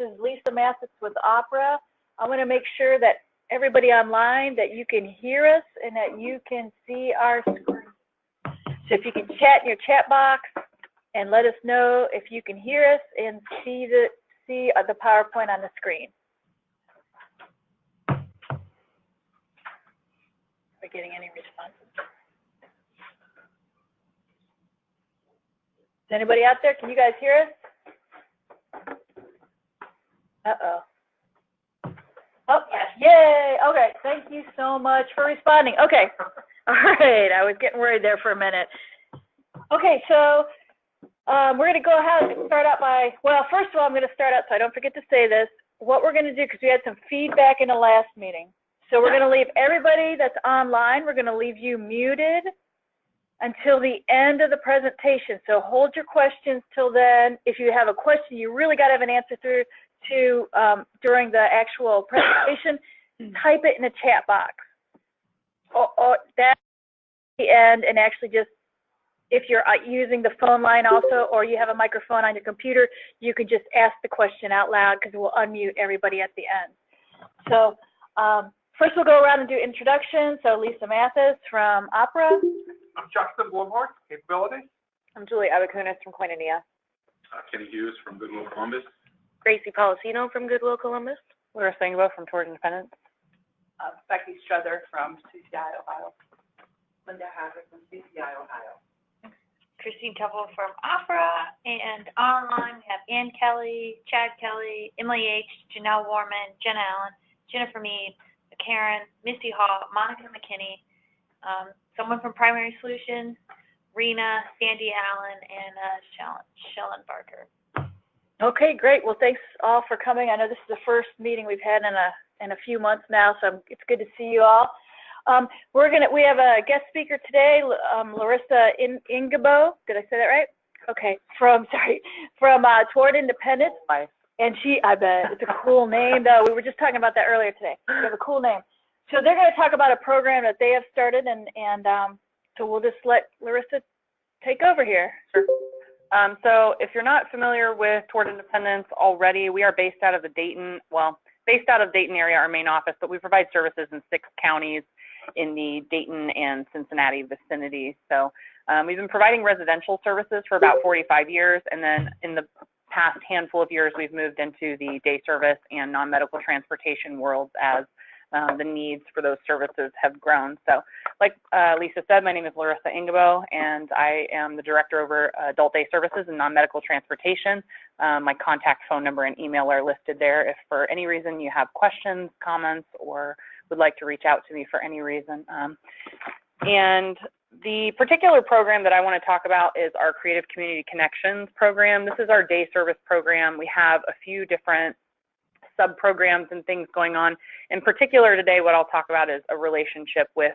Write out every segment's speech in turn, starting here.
is Lisa Mathis with OPRA. I want to make sure that everybody online, that you can hear us and that you can see our screen. So if you can chat in your chat box and let us know if you can hear us and see the PowerPoint on the screen. Are we getting any responses? Is anybody out there? Can you guys hear us? Uh-oh. Oh, yes. Yay. Okay. Thank you so much for responding. Okay. All right. I was getting worried there for a minute. Okay. So we're going to go ahead and start out by, well, first of all, I'm going to start out so I don't forget to say this. What we're going to do, because we had some feedback in the last meeting. So we're going to leave everybody that's online, we're going to leave you muted until the end of the presentation. So hold your questions till then. If you have a question you really got to have an answer to during the actual presentation, type it in the chat box. Or that's the end, and actually just, if you're using the phone line also, or you have a microphone on your computer, you can just ask the question out loud because we'll unmute everybody at the end. So first we'll go around and do introductions. So Lisa Mathis from OPRA. I'm Justin Blumhorst, Capabilities. I'm Julie Abakunis from Koinonia. Kenny Hughes from Goodwill Columbus. Gracie Policino from Goodwill Columbus. Laura Sangbo from Toward Independence. Becky Struther from CCI Ohio. Linda Hazzard from CCI Ohio. Christine Tupple from OPRA, and online we have Ann Kelly, Chad Kelly, Emily H., Janelle Warman, Jenna Allen, Jennifer Mead, Karen, Misty Hall, Monica McKinney, someone from Primary Solutions, Rena, Sandy Allen, and Shellen Barker. Okay, great. Well, thanks all for coming. I know this is the first meeting we've had in a few months now, so it's good to see you all. We have a guest speaker today, Larissa Ingabo. Did I say that right? Okay, from Toward Independence. Bye. And I bet it's a cool name though. We were just talking about that earlier today. They have a cool name. So they're going to talk about a program that they have started, and so we'll just let Larissa take over here. Sure. So if you're not familiar with Toward Independence already, we are based out of the Dayton area, our main office, but we provide services in 6 counties in the Dayton and Cincinnati vicinity. So we've been providing residential services for about 45 years, and then in the past handful of years, we've moved into the day service and non-medical transportation worlds as the needs for those services have grown. So like Lisa said, my name is Larissa Ingabo, and I am the director over adult day services and non-medical transportation. My contact phone number and email are listed there if for any reason you have questions, comments, or would like to reach out to me for any reason. And the particular program that I want to talk about is our Creative Community Connections program. This is our day service program. We have a few different sub-programs and things going on. In particular today, what I'll talk about is a relationship with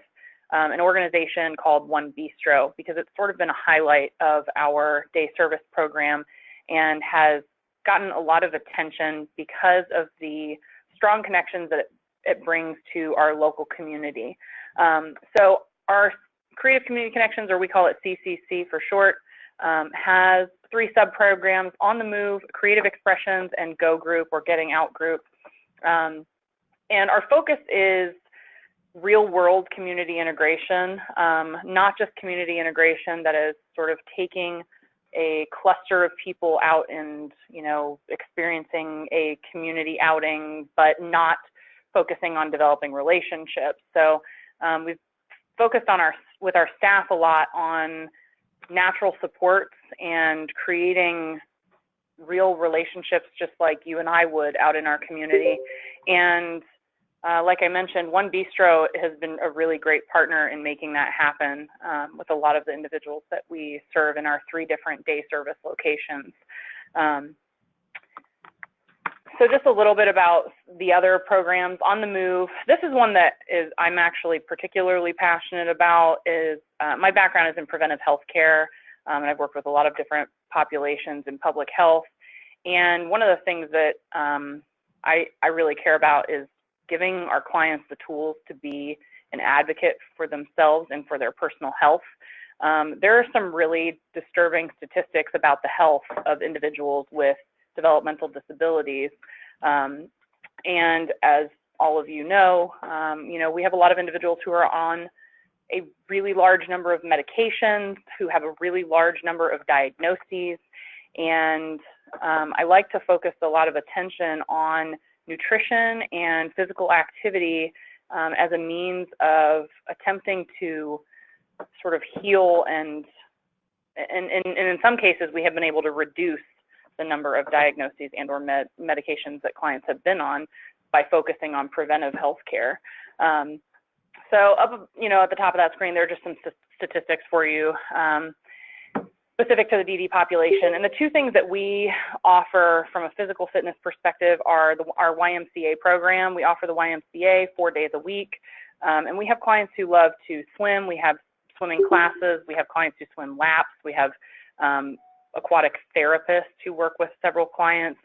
an organization called One Bistro, because it's sort of been a highlight of our day service program and has gotten a lot of attention because of the strong connections that it brings to our local community. So our Creative Community Connections, or we call it CCC for short, has 3 sub-programs: On the Move, Creative Expressions, and Go Group, or Getting Out Group. And our focus is real-world community integration, not just community integration that is sort of taking a cluster of people out and, experiencing a community outing, but not focusing on developing relationships. So we've focused with our staff a lot on natural supports and creating real relationships just like you and I would out in our community. And like I mentioned, One Bistro has been a really great partner in making that happen with a lot of the individuals that we serve in our 3 different day service locations. So just a little bit about the other programs. On the Move, this is one that I'm actually particularly passionate about. My background is in preventive health care, and I've worked with a lot of different populations in public health. And one of the things that I really care about is giving our clients the tools to be an advocate for themselves and for their personal health. There are some really disturbing statistics about the health of individuals with developmental disabilities. And as all of you know, we have a lot of individuals who are on a really large number of medications, who have a really large number of diagnoses, and I like to focus a lot of attention on nutrition and physical activity as a means of attempting to sort of heal, and in some cases we have been able to reduce the number of diagnoses and or medications that clients have been on by focusing on preventive health care. So up, at the top of that screen, there are just some statistics for you specific to the DD population. And the two things that we offer from a physical fitness perspective are our YMCA program. We offer the YMCA 4 days a week. And we have clients who love to swim. We have swimming classes. We have clients who swim laps. We have aquatic therapists who work with several clients.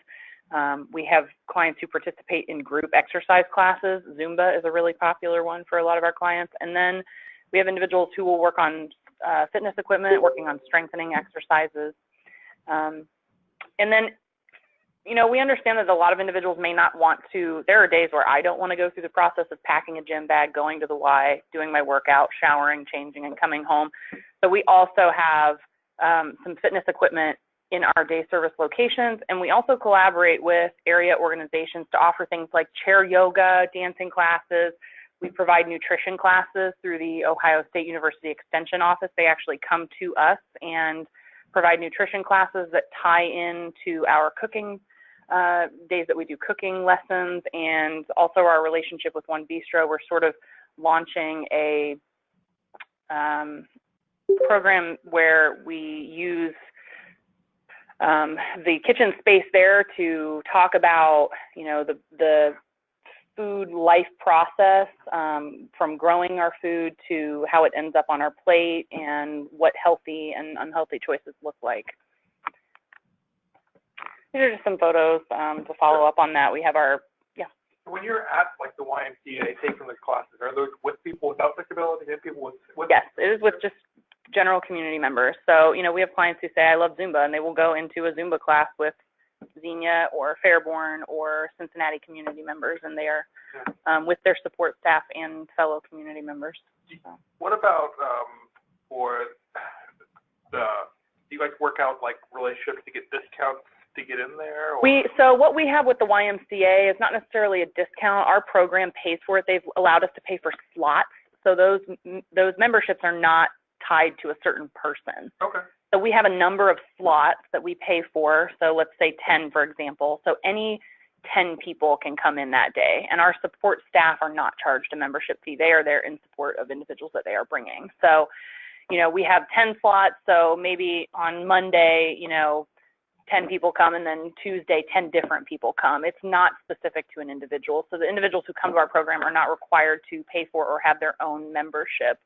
We have clients who participate in group exercise classes. Zumba is a really popular one for a lot of our clients. And then we have individuals who will work on fitness equipment, working on strengthening exercises. And then, we understand that a lot of individuals may not want to. There are days where I don't want to go through the process of packing a gym bag, going to the Y, doing my workout, showering, changing, and coming home. So we also have some fitness equipment in our day service locations, and we also collaborate with area organizations to offer things like chair yoga, dancing classes. We provide nutrition classes through the Ohio State University Extension Office. They actually come to us and provide nutrition classes that tie into our cooking days that we do cooking lessons, and also our relationship with One Bistro. We're sort of launching a program where we use the kitchen space there to talk about, the food life process, from growing our food to how it ends up on our plate and what healthy and unhealthy choices look like. These are just some photos to follow up on that. We have our, When you're at like the YMCA taking the classes, are those with people without disabilities and people with? Yes, it is with just general community members. So, we have clients who say, I love Zumba, and they will go into a Zumba class with Xenia or Fairborn or Cincinnati community members, and they are with their support staff and fellow community members. So. What about for do you guys work out like relationships to get discounts to get in there? Or? So what we have with the YMCA is not necessarily a discount. Our program pays for it. They've allowed us to pay for slots. So those memberships are not tied to a certain person. Okay. So we have a number of slots that we pay for. So let's say 10, for example. So any 10 people can come in that day. And our support staff are not charged a membership fee. They are there in support of individuals that they are bringing. So, we have 10 slots. So maybe on Monday, 10 people come, and then Tuesday, 10 different people come. It's not specific to an individual. So the individuals who come to our program are not required to pay for or have their own membership.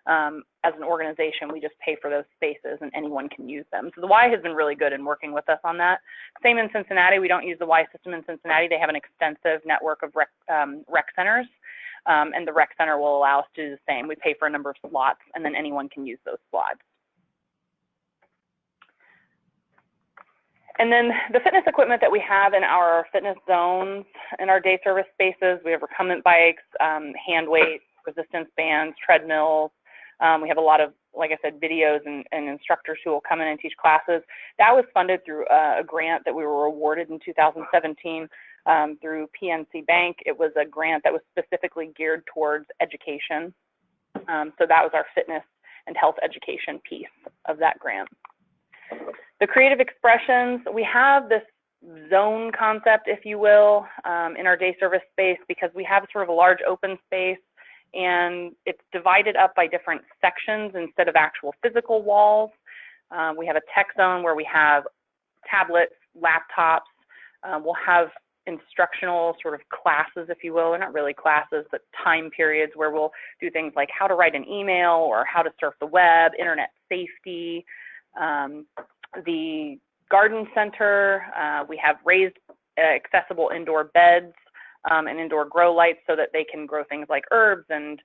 As an organization, we just pay for those spaces and anyone can use them. So the Y has been really good in working with us on that. Same in Cincinnati. We don't use the Y system in Cincinnati. They have an extensive network of rec centers, and the rec center will allow us to do the same. We pay for a number of slots, and then anyone can use those slots. And then the fitness equipment that we have in our fitness zones, in our day service spaces, we have recumbent bikes, hand weights, resistance bands, treadmills. We have a lot of, like I said, videos and instructors who will come in and teach classes. That was funded through a grant that we were awarded in 2017 through PNC Bank. It was a grant that was specifically geared towards education. So that was our fitness and health education piece of that grant. The creative expressions, we have this zone concept, if you will, in our day service space because we have sort of a large open space, and it's divided up by different sections instead of actual physical walls. We have a tech zone where we have tablets, laptops. We'll have instructional sort of classes, if you will. They're not really classes, but time periods where we'll do things like how to write an email or how to surf the web, internet safety. The garden center, we have raised accessible indoor beds and indoor grow lights so that they can grow things like herbs and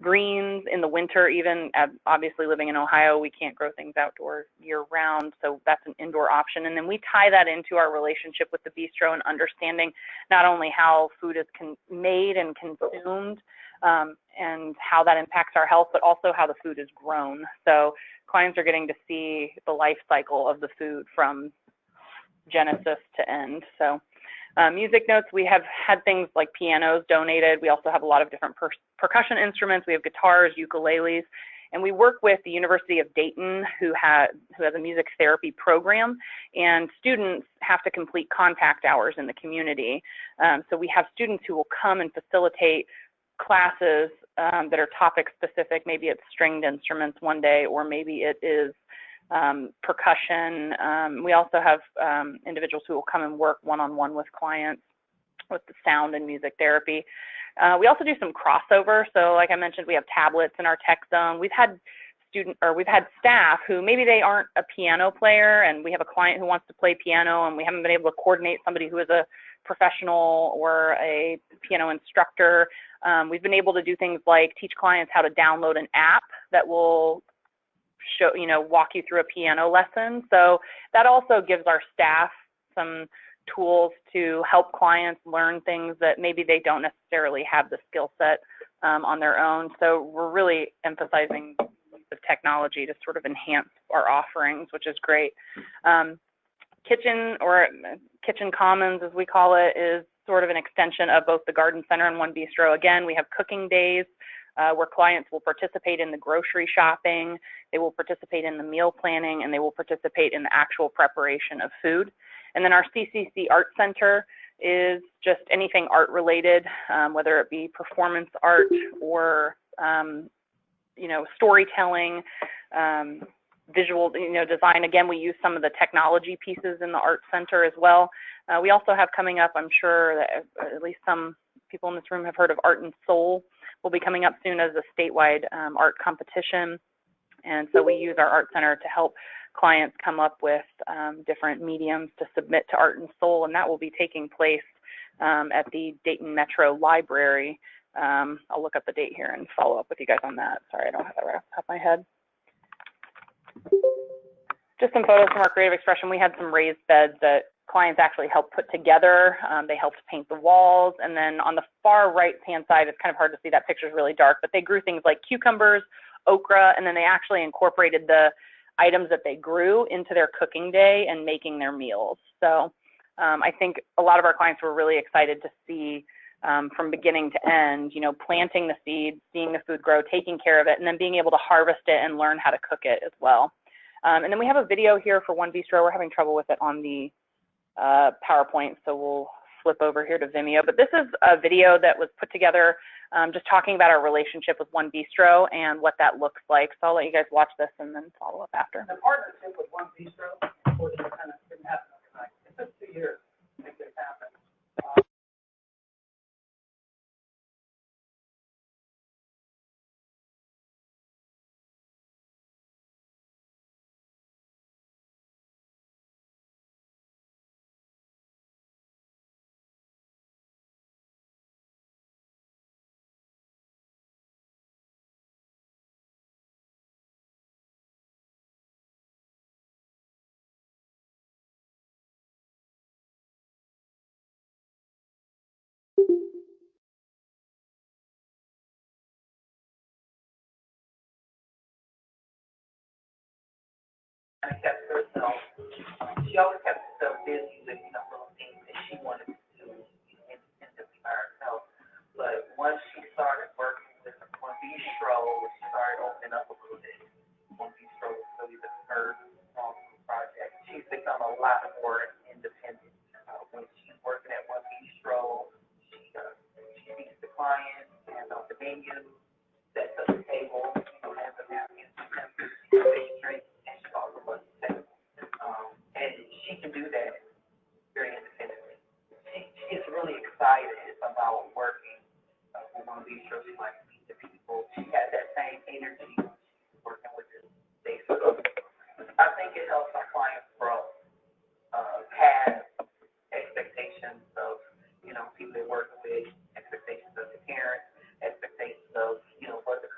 greens in the winter. Even obviously living in Ohio, we can't grow things outdoors year round, so that's an indoor option. And then we tie that into our relationship with the bistro and understanding not only how food is made and consumed and how that impacts our health, but also how the food is grown. So clients are getting to see the life cycle of the food from genesis to end. So music notes, we have had things like pianos donated. We also have a lot of different percussion instruments. We have guitars, ukuleles, and we work with the University of Dayton, who has a music therapy program, and students have to complete contact hours in the community. So we have students who will come and facilitate classes that are topic specific. Maybe it's stringed instruments one day, or maybe it is percussion. We also have individuals who will come and work one-on-one with clients with the sound and music therapy. We also do some crossover. So like I mentioned, we have tablets in our tech zone. We've had staff who maybe they aren't a piano player, and we have a client who wants to play piano, and we haven't been able to coordinate somebody who is a professional or a piano instructor. We've been able to do things like teach clients how to download an app that will show, walk you through a piano lesson. So that also gives our staff some tools to help clients learn things that maybe they don't necessarily have the skill set on their own. So we're really emphasizing the use of technology to sort of enhance our offerings, which is great. Kitchen Commons, as we call it, is sort of an extension of both the Garden Center and One Bistro. Again, we have cooking days where clients will participate in the grocery shopping, they will participate in the meal planning, and they will participate in the actual preparation of food. And then our CCC Art Center is just anything art related, whether it be performance art or storytelling, visual design. Again, we use some of the technology pieces in the Art Center as well. We also have coming up, I'm sure that at least some people in this room have heard of Art and Soul. Will be coming up soon as a statewide art competition. And so we use our Art Center to help clients come up with different mediums to submit to Art and Soul, and that will be taking place at the Dayton Metro Library. I'll look up the date here and follow up with you guys on that. Sorry, I don't have that right off the top of my head. Just some photos from our creative expression. We had some raised beds that clients actually helped put together. They helped paint the walls. And then on the far right-hand side, it's kind of hard to see, that picture is really dark, but they grew things like cucumbers, okra, and then they actually incorporated the items that they grew into their cooking day and making their meals. So I think a lot of our clients were really excited to see from beginning to end, planting the seeds, seeing the food grow, taking care of it, and then being able to harvest it and learn how to cook it as well. And then we have a video here for One Bistro. We're having trouble with it on the PowerPoint, so we'll flip over here to Vimeo. But this is a video that was put together just talking about our relationship with One Bistro and what that looks like. So I'll let you guys watch this and then follow up after. The partnership with One Bistro didn't happen overnight. It took 2 years to make this happen. And kept herself, she always kept herself busy with, little things that she wanted to do independently by herself. But once she started working with One Bistro, she started opening up a little bit. One Bistro was really the first project. She's become a lot more independent. When she's working at One Bistro, she meets the client, hands out the menu, sets up the table, has a napkin, she makes drinks. And she can do that very independently. She is really excited about working with One Bistro. She likes to meet the people. She has that same energy working with the state. So I think it helps our clients grow, have expectations of, people they're working with, expectations of the parents, expectations of, what the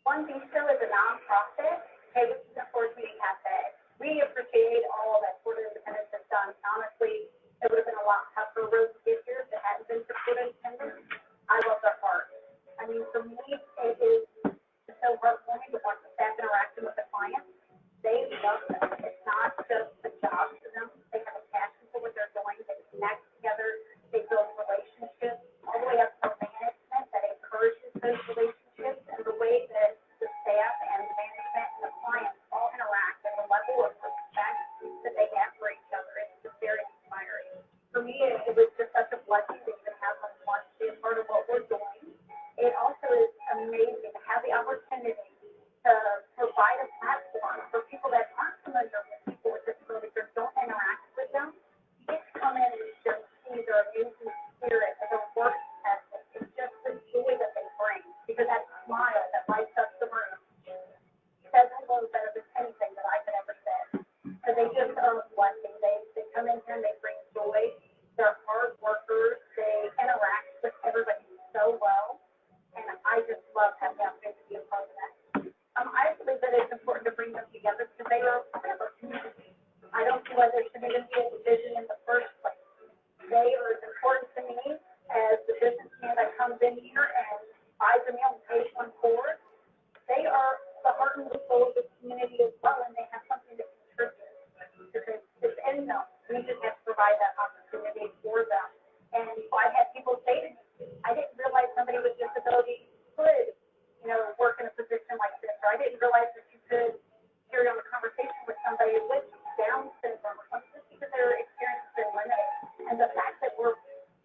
One Bistro is a nonprofit, which is a community cafe. We appreciate all that Port Independence has done. Honestly, it would have been a lot tougher road to get here if it hadn't been for Port Independence. I love their heart. I mean, for me, it is so heartwarming to watch the staff interacting with the clients. They love them. It's not just a job to them. They have a passion for what they're doing. They connect together. They build relationships all the way up to management that encourages those relationships, and the way that the staff and the management and the clients all interact and the level of respect that they have for each other. It's just very inspiring. For me, it was just such a blessing to even have them want to be a part of what we're doing. It also is amazing to have the opportunity to provide a platform for people that aren't familiar with people with disabilities or don't interact with them. You get to come in and just see their amazing spirit and their work ethic. It's just the joy that they bring, because that smile that lights up the room says hello better than anything that I could ever say. Because they just are a blessing. They come in here and they bring joy. They're hard workers. They interact with everybody so well. And I just love having the opportunity to be a part of that. I believe that it's important to bring them together because they are a part of our community. I don't see why there should even be a division in the first place. They are as important to me as the businessman that comes in here and buys a meal and pays one forward. They are the heart and the soul of the community as well, and they have something to contribute. Because it's in them. We just have to provide that opportunity for them. And I've had people say to me, I didn't realize somebody with disability could, work in a position like this, or I didn't realize that you could carry on a conversation with somebody with Down syndrome or something, just because their experience has been limited. And the fact that we're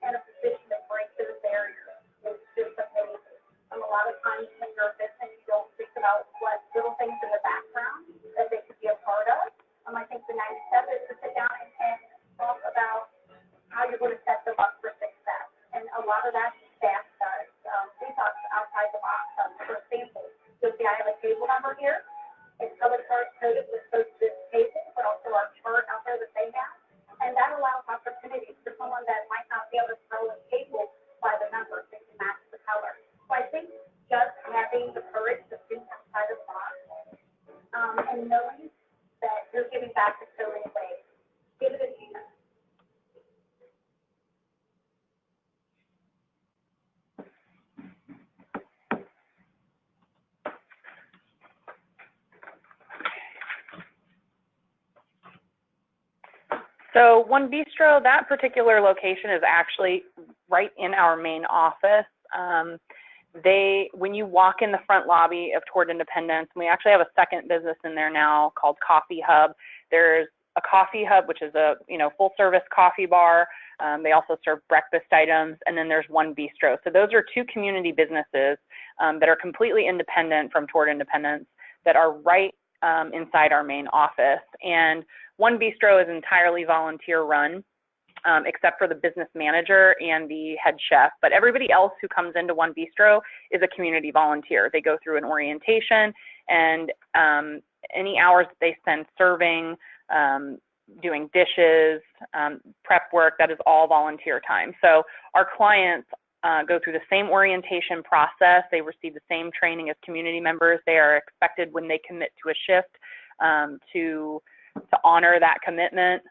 in a position to break those barriers is just amazing. A lot of times when you're a business, you don't think about what little things in the background that they could be a part of. I think the next step is to sit down and talk about how you're going to set them up for success. And a lot of that staff does. We talk outside the box. For example, you'll see I have a table number here. It's color coded with both this table, but also our chart out there that they have. And that allows opportunities for someone that might not be able to tell a table by the numbers, they can match the color. So I think just having the courage to think outside of the box, and knowing that you're giving back in so many ways. Give it a chance. So One Bistro, that particular location is actually right in our main office. When you walk in the front lobby of Toward Independence, we actually have a second business in there now called Coffee Hub. There's a Coffee Hub, which is a full service coffee bar. They also serve breakfast items, and then there's One Bistro. So those are two community businesses that are completely independent from Toward Independence that are right inside our main office. And One Bistro is entirely volunteer run, except for the business manager and the head chef. But everybody else who comes into One Bistro is a community volunteer. They go through an orientation, and any hours that they spend serving, doing dishes, prep work, that is all volunteer time. So our clients go through the same orientation process. They receive the same training as community members. They are expected when they commit to a shift to honor that commitment.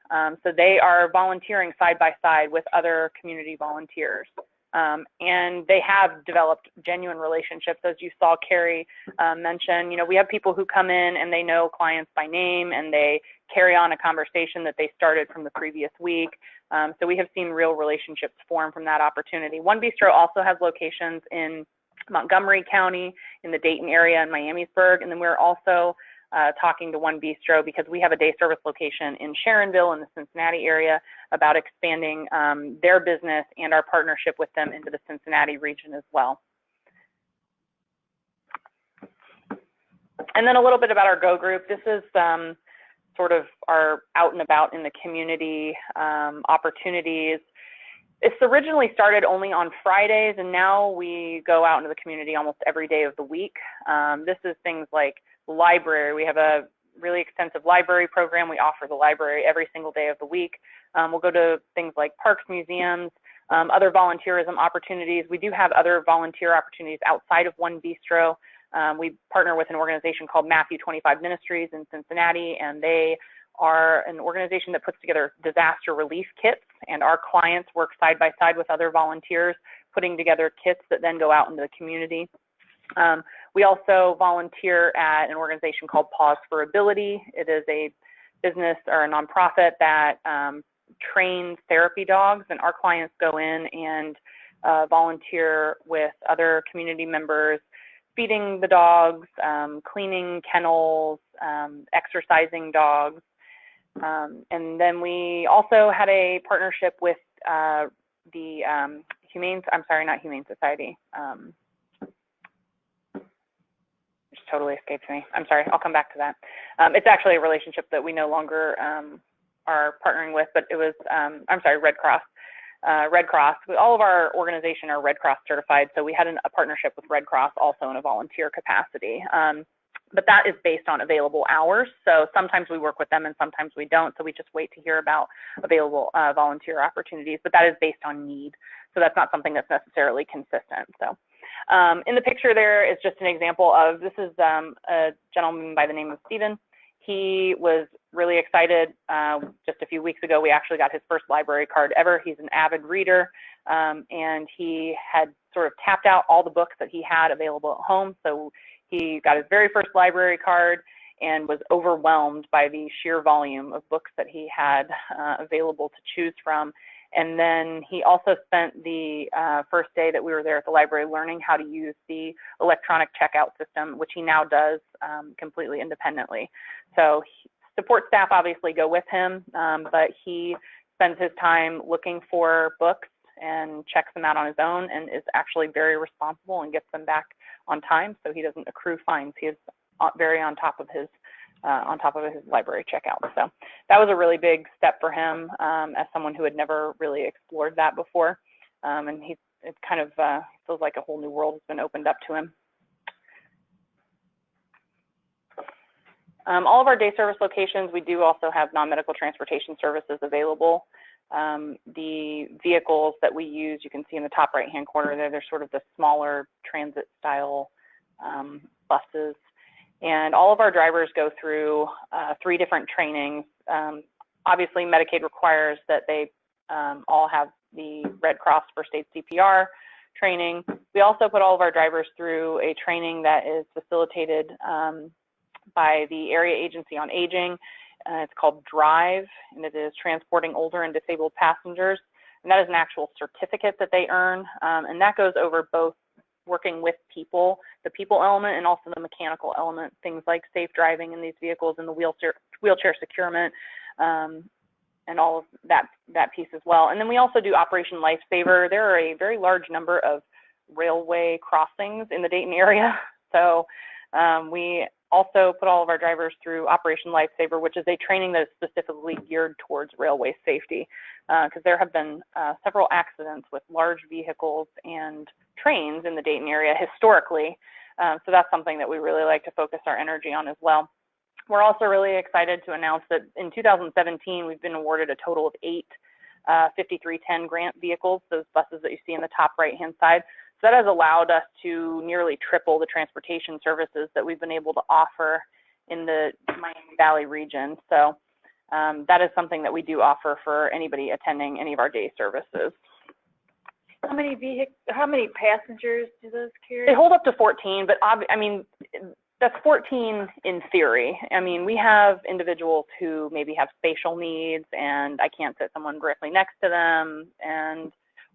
So they are volunteering side by side with other community volunteers. And they have developed genuine relationships, as you saw Carrie mention. We have people who come in and they know clients by name, and they carry on a conversation that they started from the previous week. So we have seen real relationships form from that opportunity. One Bistro also has locations in Montgomery County, in the Dayton area, and Miamisburg, and then we're also talking to One Bistro because we have a day service location in Sharonville in the Cincinnati area about expanding their business and our partnership with them into the Cincinnati region as well. And then a little bit about our GO Group. This is sort of our out and about in the community opportunities. It's originally started only on Fridays, and now we go out into the community almost every day of the week. This is things like library. We have a really extensive library program. We offer the library every single day of the week. We'll go to things like parks, museums, other volunteerism opportunities. We do have other volunteer opportunities outside of One Bistro. We partner with an organization called Matthew 25 Ministries in Cincinnati, and they are an organization that puts together disaster relief kits, and our clients work side by side with other volunteers putting together kits that then go out into the community. We also volunteer at an organization called Pause for Ability. It is a business or a nonprofit that trains therapy dogs, and our clients go in and volunteer with other community members, feeding the dogs, cleaning kennels, exercising dogs. And then we also had a partnership with the not Humane Society. Just totally escapes me. I'm sorry, I'll come back to that. It's actually a relationship that we no longer are partnering with, but it was, Red Cross. Red Cross, all of our organization are Red Cross certified, so we had a partnership with Red Cross also in a volunteer capacity. But that is based on available hours, so sometimes we work with them and sometimes we don't, so we just wait to hear about available volunteer opportunities, but that is based on need, so that's not something that's necessarily consistent. So in the picture there is just an example of, this is a gentleman by the name of Stephen. He was really excited. Just a few weeks ago, we actually got his first library card ever. He's an avid reader, and he had sort of tapped out all the books that he had available at home. So he got his very first library card and was overwhelmed by the sheer volume of books that he had available to choose from. And then he also spent the first day that we were there at the library learning how to use the electronic checkout system, which he now does completely independently. So support staff obviously go with him, but he spends his time looking for books and checks them out on his own, and is actually very responsible and gets them back on time, so he doesn't accrue fines. He is very on top of his library checkout. So that was a really big step for him as someone who had never really explored that before, and it kind of feels like a whole new world has been opened up to him. All of our day service locations, we do also have non-medical transportation services available. The vehicles that we use, you can see in the top right-hand corner there, they're sort of the smaller transit-style buses. And all of our drivers go through 3 different trainings. Obviously, Medicaid requires that they all have the Red Cross First Aid CPR training. We also put all of our drivers through a training that is facilitated by the Area Agency on Aging. It's called DRIVE, and it is Transporting Older and Disabled Passengers. And that is an actual certificate that they earn, and that goes over both working with people, the people element, and also the mechanical element, things like safe driving in these vehicles and the wheelchair securement, and all of that piece as well. And then we also do Operation Lifesaver. There are a very large number of railway crossings in the Dayton area, so we also put all of our drivers through Operation Lifesaver, which is a training that is specifically geared towards railway safety, because there have been several accidents with large vehicles and trains in the Dayton area historically. So that's something that we really like to focus our energy on as well. We're also really excited to announce that in 2017, we've been awarded a total of 8 5310 grant vehicles, those buses that you see in the top right-hand side. So that has allowed us to nearly triple the transportation services that we've been able to offer in the Miami Valley region. So that is something that we do offer for anybody attending any of our day services. How many passengers do those carry? They hold up to 14, but I mean, that's 14 in theory. I mean, we have individuals who maybe have spatial needs and I can't sit someone directly next to them,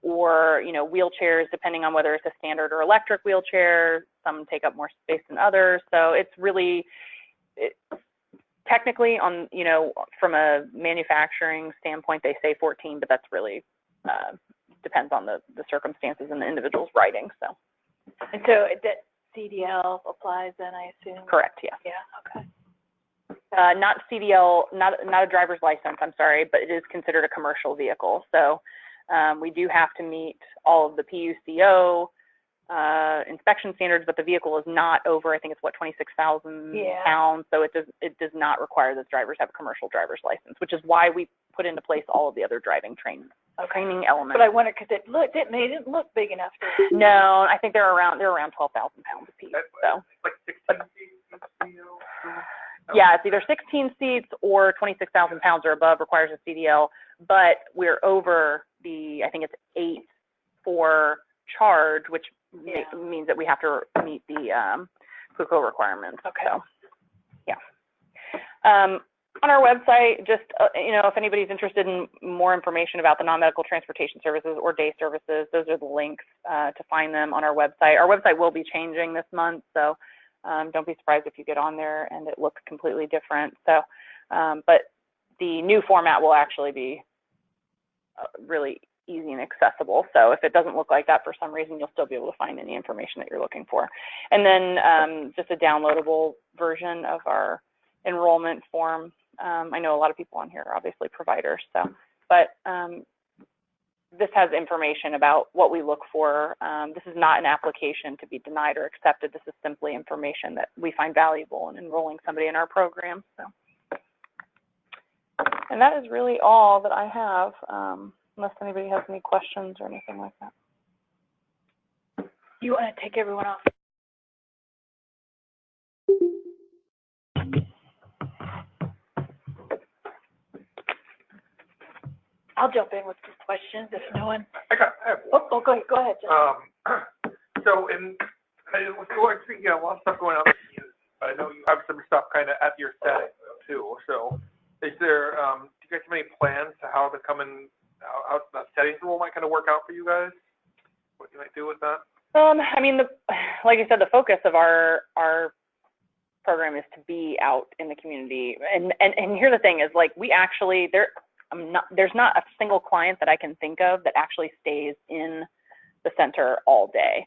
or wheelchairs, depending on whether it's a standard or electric wheelchair. Some take up more space than others. So it's really, technically on, from a manufacturing standpoint, they say 14, but that's really depends on the circumstances and the individual's writing. So. And so that CDL applies then, I assume? Correct, yes. Yeah, okay. Not CDL, not a driver's license, I'm sorry, but it is considered a commercial vehicle. So we do have to meet all of the PUCO inspection standards, but the vehicle is not over, I think it's what, 26,000 pounds. So it does not require those drivers have a commercial driver's license, which is why we put into place all of the other driving training elements. But I wonder, because they didn't look big enough to. No, I think they're around 12,000 pounds apiece. So like 16 seats. yeah, it's either 16 seats or 26,000 pounds or above requires a CDL, but we're over I think it's 8 for charge, which means that we have to meet the PUCO requirements. Okay. So, yeah. On our website, just, if anybody's interested in more information about the non-medical transportation services or day services, those are the links to find them on our website. Our website will be changing this month, so don't be surprised if you get on there and it looks completely different. So, but the new format will actually be really easy and accessible. So if it doesn't look like that for some reason, you'll still be able to find any information that you're looking for. And then just a downloadable version of our enrollment form. I know a lot of people on here are obviously providers, so, but this has information about what we look for. This is not an application to be denied or accepted. This is simply information that we find valuable in enrolling somebody in our program. So, and that is really all that I have, unless anybody has any questions or anything like that. You want to take everyone off? I'll jump in with some questions if no one. I have one. Oh, go ahead, John. So with a lot of stuff going on, I know you have some stuff kind of at your setting too. So is there, do you guys have any plans to how that settings rule might kind of work out for you guys? What you might do with that? I mean, like I said, the focus of our program is to be out in the community. And here's the thing is, like, we actually, there's not a single client that I can think of that actually stays in the center all day.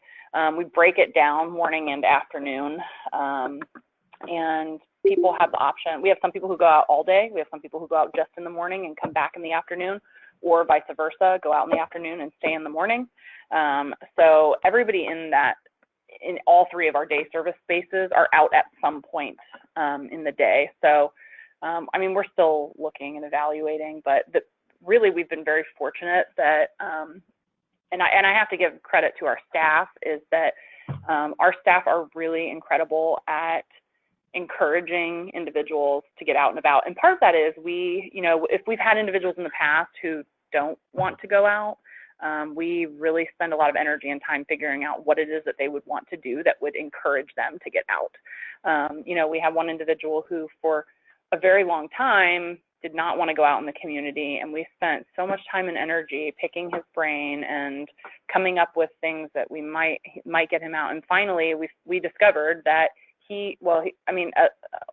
We break it down morning and afternoon, and people have the option. We have some people who go out all day. We have some people who go out just in the morning and come back in the afternoon, or vice versa, go out in the afternoon and stay in the morning. So everybody in all 3 of our day service spaces are out at some point in the day. So, I mean, we're still looking and evaluating, but really we've been very fortunate that, and I have to give credit to our staff, is that our staff are really incredible at encouraging individuals to get out and about. And part of that is if we've had individuals in the past who don't want to go out, we really spend a lot of energy and time figuring out what it is that they would want to do that would encourage them to get out. We have one individual who for a very long time did not want to go out in the community, and we spent so much time and energy picking his brain and coming up with things that we might get him out. And finally, we discovered that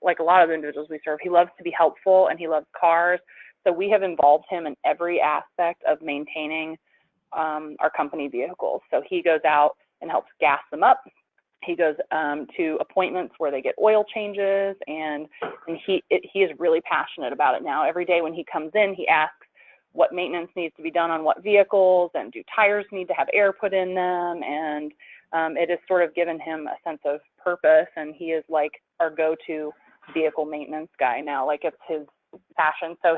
like a lot of the individuals we serve, he loves to be helpful and he loves cars. So we have involved him in every aspect of maintaining our company vehicles. So he goes out and helps gas them up. He goes to appointments where they get oil changes, and he is really passionate about it now. Every day when he comes in, he asks what maintenance needs to be done on what vehicles, and do tires need to have air put in them, and it has sort of given him a sense of purpose, and he is like our go-to vehicle maintenance guy now. Like, it's his passion. So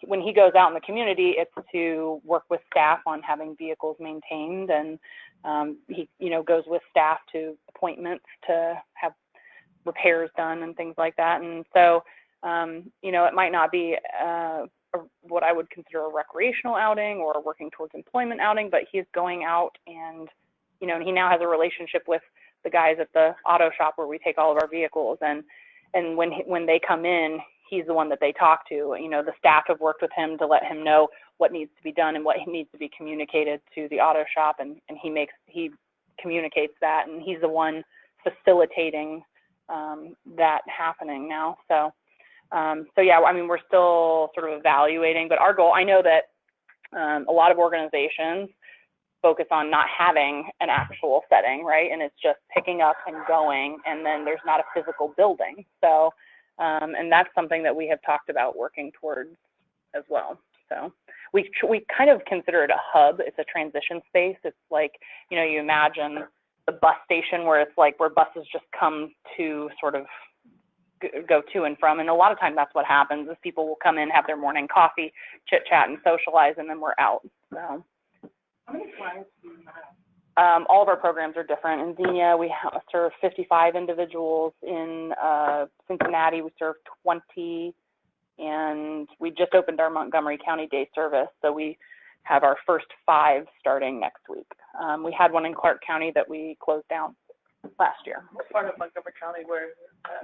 when he goes out in the community, it's to work with staff on having vehicles maintained, and he goes with staff to appointments to have repairs done and things like that. And so it might not be what I would consider a recreational outing or working towards employment outing, but he's going out, and he now has a relationship with the guys at the auto shop where we take all of our vehicles, and when they come in, he's the one that they talk to. The staff have worked with him to let him know what needs to be done and what needs to be communicated to the auto shop, and he communicates that, and he's the one facilitating that happening now. So yeah, I mean, we're still sort of evaluating, but our goal, I know that a lot of organizations focus on not having an actual setting, right? And it's just picking up and going, and then there's not a physical building. So, and that's something that we have talked about working towards as well. So we kind of consider it a hub. It's a transition space. It's like, you imagine the bus station where it's like where buses just come to sort of go to and from. And a lot of times that's what happens is people will come in, have their morning coffee, chit chat and socialize, and then we're out. So How many clients do you have? all of our programs are different. In Xenia, we serve 55 individuals. In Cincinnati, we serve 20. And we just opened our Montgomery County day service, so we have our first 5 starting next week. We had one in Clark County that we closed down last year. What part of Montgomery County, where is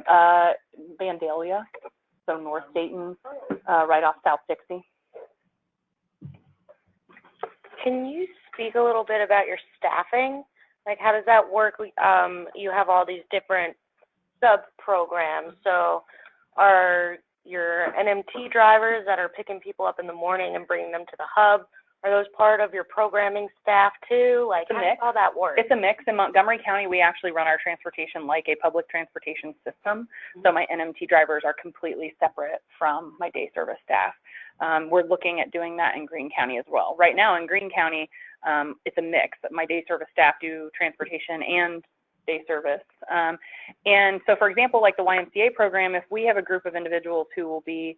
that? Vandalia, so North Dayton, right off South Dixie. Can you speak a little bit about your staffing? Like, how does that work? You have all these different sub-programs, so are your NMT drivers that are picking people up in the morning and bringing them to the hub, are those part of your programming staff too? Like, how does all that work? It's a mix. In Montgomery County, we actually run our transportation like a public transportation system. So my NMT drivers are completely separate from my day service staff. We're looking at doing that in Greene County as well. Right now in Greene County, it's a mix. My day service staff do transportation and day service. And so, for example, like the YMCA program, if we have a group of individuals who will be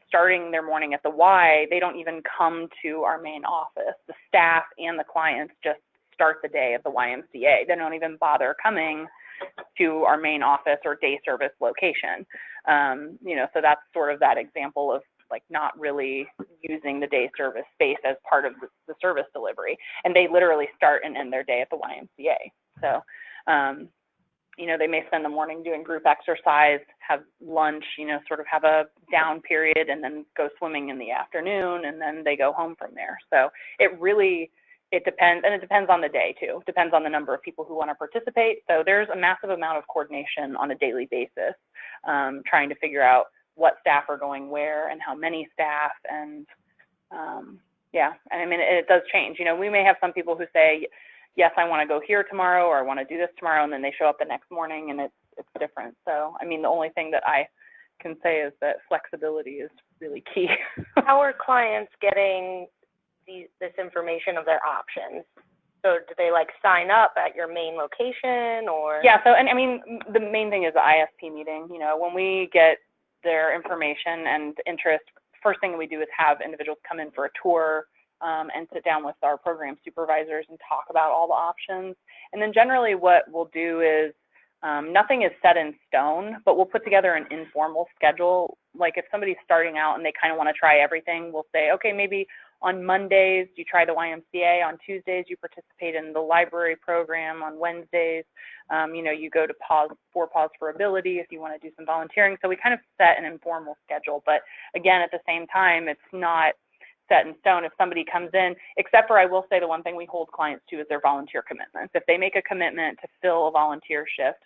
starting their morning at the Y, they don't even come to our main office. The staff and the clients just start the day at the YMCA. They don't even bother coming to our main office or day service location. You know, so that's sort of that example of like not really using the day service space as part of the service delivery. And they literally start and end their day at the YMCA. So, you know, they may spend the morning doing group exercise, have lunch, you know, sort of have a down period, and then go swimming in the afternoon, and then they go home from there. So it depends, and it depends on the day too. It depends on the number of people who want to participate. So there's a massive amount of coordination on a daily basis, trying to figure out what staff are going where and how many staff, and yeah, and I mean, it does change. You know, we may have some people who say, yes, I want to go here tomorrow, or I want to do this tomorrow, and then they show up the next morning, and it's different. So, I mean, the only thing that I can say is that flexibility is really key. How are clients getting this information of their options? So do they like sign up at your main location, or? Yeah, so, and I mean, the main thing is the ISP meeting. You know, when we get their information and interest, first thing we do is have individuals come in for a tour, and sit down with our program supervisors and talk about all the options. And then generally what we'll do is, nothing is set in stone, but we'll put together an informal schedule. Like if somebody's starting out and they kind of want to try everything, we'll say, okay, maybe on Mondays you try the YMCA, on Tuesdays you participate in the library program, on Wednesdays, you know, you go to Pause for Ability if you want to do some volunteering. So we kind of set an informal schedule, but again, at the same time, it's not set in stone. If somebody comes in, except for I will say the one thing we hold clients to is their volunteer commitments. If they make a commitment to fill a volunteer shift,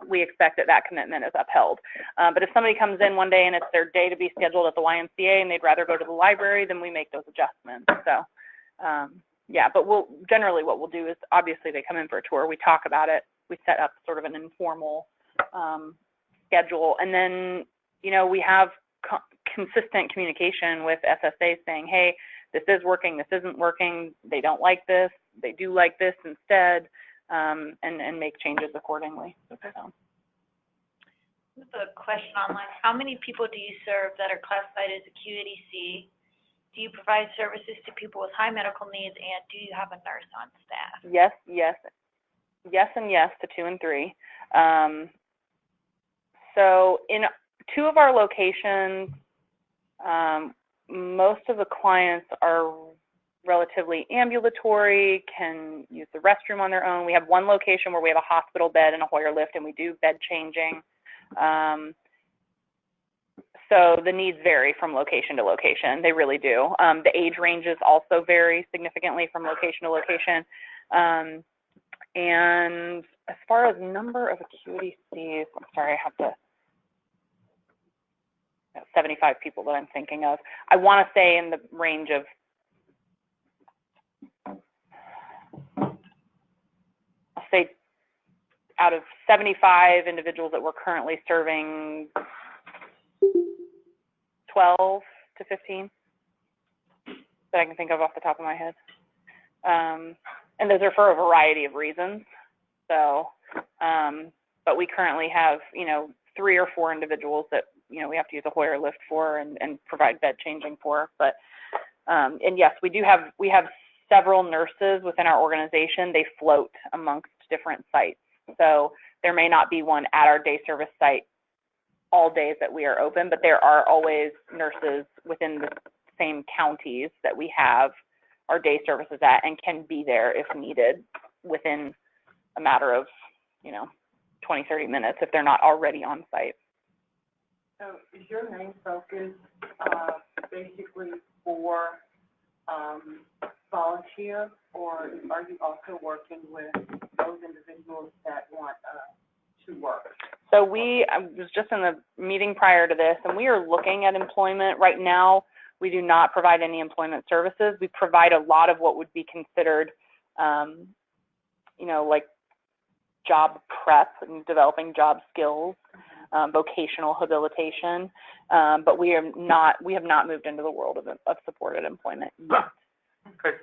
we expect that that commitment is upheld. But if somebody comes in one day and it's their day to be scheduled at the YMCA and they'd rather go to the library, then we make those adjustments. So yeah, but generally what we'll do is obviously they come in for a tour, we talk about it, we set up sort of an informal schedule, and then, you know, we have consistent communication with SSA saying, hey, this is working, this isn't working, they don't like this, they do like this instead, and make changes accordingly. Okay. So. There's a question online. How many people do you serve that are classified as Acuity C? Do you provide services to people with high medical needs, and do you have a nurse on staff? Yes, yes, yes, and yes to 2 and 3. So in 2 of our locations, most of the clients are relatively ambulatory, can use the restroom on their own. We have one location where we have a hospital bed and a Hoyer lift, and we do bed changing. So the needs vary from location to location. They really do. The age ranges also vary significantly from location to location. And as far as number of Acuity Cs, I'm sorry, I have to 75 people that I'm thinking of. I want to say in the range of, I'll say out of 75 individuals that we're currently serving, 12 to 15 that I can think of off the top of my head. And those are for a variety of reasons. So, but we currently have, 3 or 4 individuals that, we have to use a Hoyer lift for and provide bed changing for. But, and yes, we have several nurses within our organization. They float amongst different sites. So there may not be one at our day service site all days that we are open, but there are always nurses within the same counties that we have our day services at and can be there if needed within a matter of, 20, 30 minutes if they're not already on site. So is your main focus basically for volunteer, or are you also working with those individuals that want to work? So I was just in the meeting prior to this, and we are looking at employment. Right now, we do not provide any employment services. We provide a lot of what would be considered, like job prep and developing job skills, vocational habilitation, but we have not moved into the world of supported employment yet. Okay.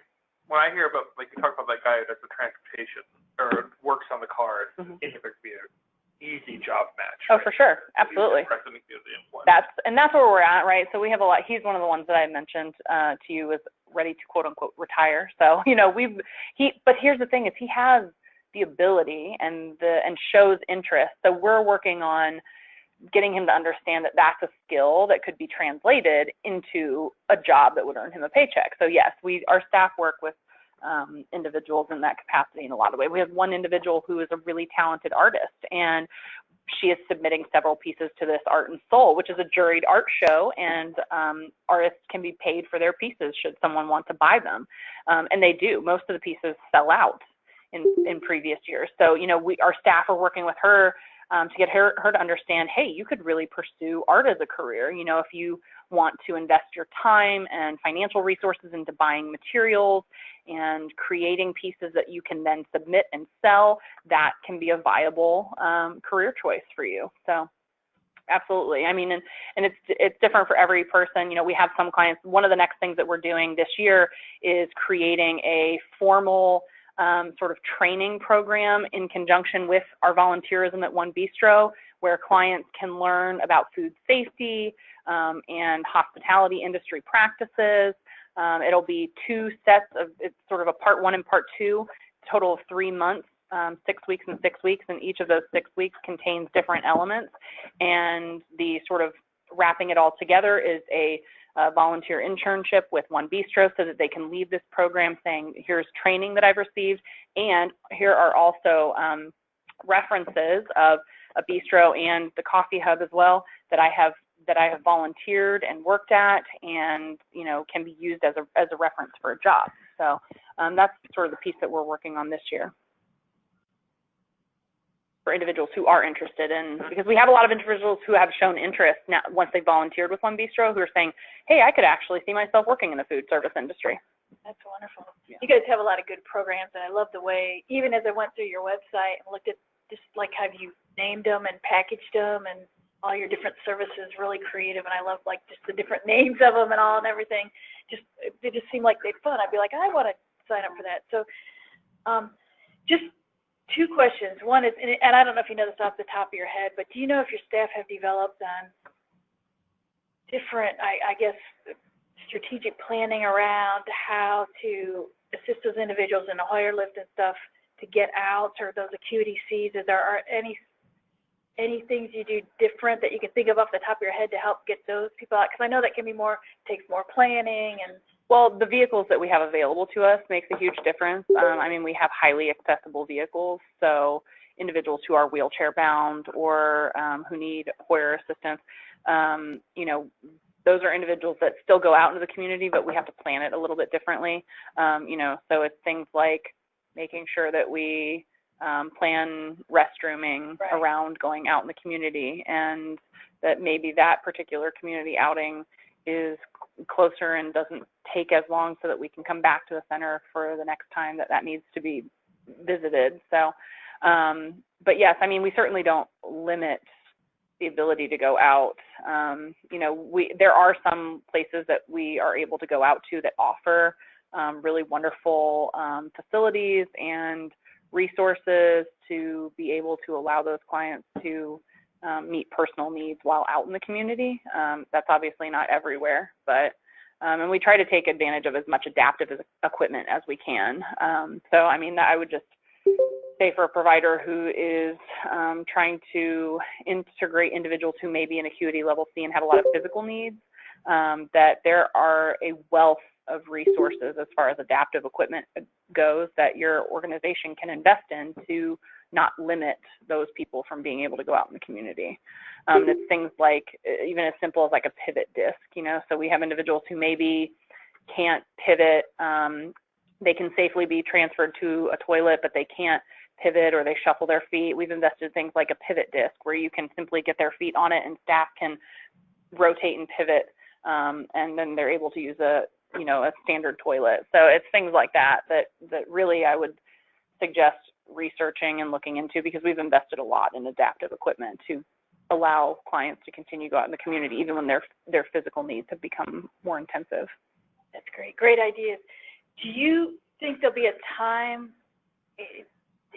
When I hear about, like, you talk about that guy that does the transportation or works on the cars, it could be an easy job match. Oh, for sure. Absolutely. That's where we're at, right? So we have a lot. He's one of the ones that I mentioned to you is ready to quote unquote retire. So, but here's the thing is he has the ability and shows interest. So we're working on getting him to understand that that's a skill that could be translated into a job that would earn him a paycheck. So yes, our staff work with individuals in that capacity in a lot of ways. We have one individual who is a really talented artist, and she is submitting several pieces to this Art and Soul, which is a juried art show, and artists can be paid for their pieces should someone want to buy them. And they do. Most of the pieces sell out in previous years. So, our staff are working with her to get her to understand, hey, you could really pursue art as a career. If you want to invest your time and financial resources into buying materials and creating pieces that you can then submit and sell, that can be a viable career choice for you. So absolutely. I mean, and it's different for every person. We have some clients. One of the next things that we're doing this year is creating a formal sort of training program in conjunction with our volunteerism at One Bistro, where clients can learn about food safety and hospitality industry practices. It'll be 2 sets of, it's sort of a part 1 and part 2, total of 3 months, 6 weeks and 6 weeks, and each of those 6 weeks contains different elements. And the sort of wrapping it all together is a volunteer internship with One Bistro, so that they can leave this program saying, here's training that I've received, and here are also references of a bistro and the coffee hub as well that I have volunteered and worked at, and can be used as a reference for a job. So that's sort of the piece that we're working on this year for individuals who are interested in, because we have a lot of individuals who have shown interest now once they volunteered with One Bistro, who are saying, hey, I could actually see myself working in the food service industry. That's wonderful. Yeah. You guys have a lot of good programs, and I love the way, even as I went through your website and looked at just like how you named them and packaged them and all your different services, really creative, and I love like just the different names of them and all and everything. They just seem like they're fun. I'd be like, I want to sign up for that. So just 2 questions. One is, and I don't know if you know this off the top of your head, but do you know if your staff have developed on different, I guess, strategic planning around how to assist those individuals in the Hoyer lift and stuff to get out, or those acuity Cs? Is there any things you do different that you can think of off the top of your head to help get those people out? Because I know that takes more planning. And well, the vehicles that we have available to us makes a huge difference. I mean, we have highly accessible vehicles, so individuals who are wheelchair bound or who need Hoyer assistance, those are individuals that still go out into the community, but we have to plan it a little bit differently. So it's things like making sure that we plan restrooming around going out in the community, and that maybe that particular community outing is closer and doesn't take as long, so that we can come back to the center for the next time that needs to be visited. So, but yes, I mean, we certainly don't limit the ability to go out. There are some places that we are able to go out to that offer really wonderful facilities and resources to be able to allow those clients to meet personal needs while out in the community. That's obviously not everywhere, but and we try to take advantage of as much adaptive equipment as we can. So, I mean, I would just say for a provider who is trying to integrate individuals who may be in acuity level C and have a lot of physical needs, that there are a wealth of resources as far as adaptive equipment goes that your organization can invest in to not limit those people from being able to go out in the community. It's things like even as simple as like a pivot disc, you know, so we have individuals who maybe can't pivot, they can safely be transferred to a toilet, but they can't pivot or they shuffle their feet. We've invested in things like a pivot disc where you can simply get their feet on it and staff can rotate and pivot, and then they're able to use a standard toilet. So it's things like that really I would suggest researching and looking into, because we've invested a lot in adaptive equipment to allow clients to continue to go out in the community even when their physical needs have become more intensive. That's great. Great ideas. Do you think there'll be a time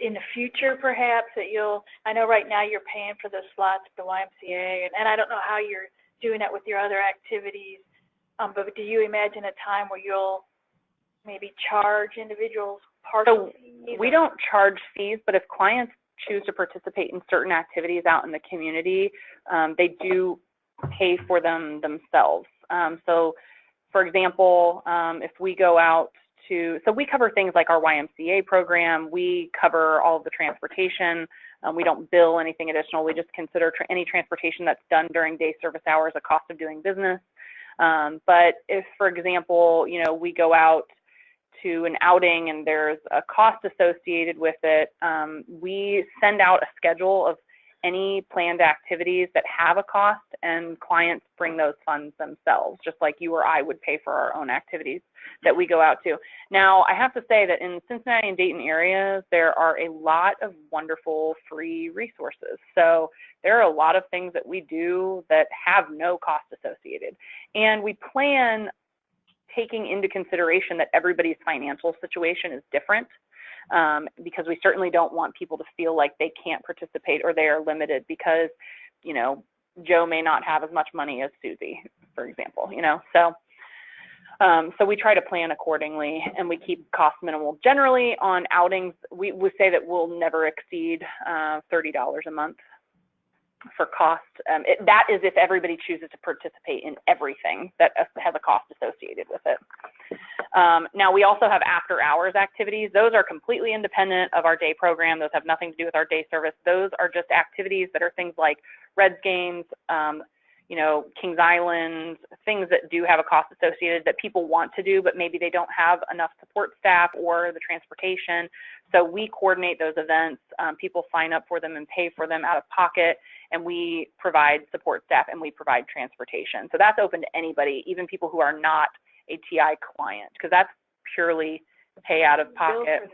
in the future perhaps that I know right now you're paying for the slots at the YMCA, and I don't know how you're doing that with your other activities, but do you imagine a time where you'll maybe charge individuals partial fees? We don't charge fees, but if clients choose to participate in certain activities out in the community, they do pay for them themselves. So for example, if we go out so we cover things like our YMCA program, we cover all of the transportation, we don't bill anything additional, we just consider any transportation that's done during day service hours a cost of doing business. But if, for example, we go out to an outing and there's a cost associated with it, we send out a schedule of any planned activities that have a cost, and clients bring those funds themselves, just like you or I would pay for our own activities that we go out to. Now, I have to say that in Cincinnati and Dayton areas, there are a lot of wonderful free resources. So there are a lot of things that we do that have no cost associated. And we plan taking into consideration that everybody's financial situation is different, because we certainly don't want people to feel like they can't participate or they are limited because, Joe may not have as much money as Susie, for example, so we try to plan accordingly and we keep costs minimal. Generally on outings, we say that we'll never exceed $30 a month for cost. That is if everybody chooses to participate in everything that has a cost associated with it. Now, we also have after hours activities. Those are completely independent of our day program. Those have nothing to do with our day service. Those are just activities that are things like Reds games, Kings Island, things that do have a cost associated that people want to do, but maybe they don't have enough support staff or the transportation. So we coordinate those events. People sign up for them and pay for them out of pocket, and we provide support staff and we provide transportation. So that's open to anybody, even people who are not a TI client, because that's purely pay out of pocket.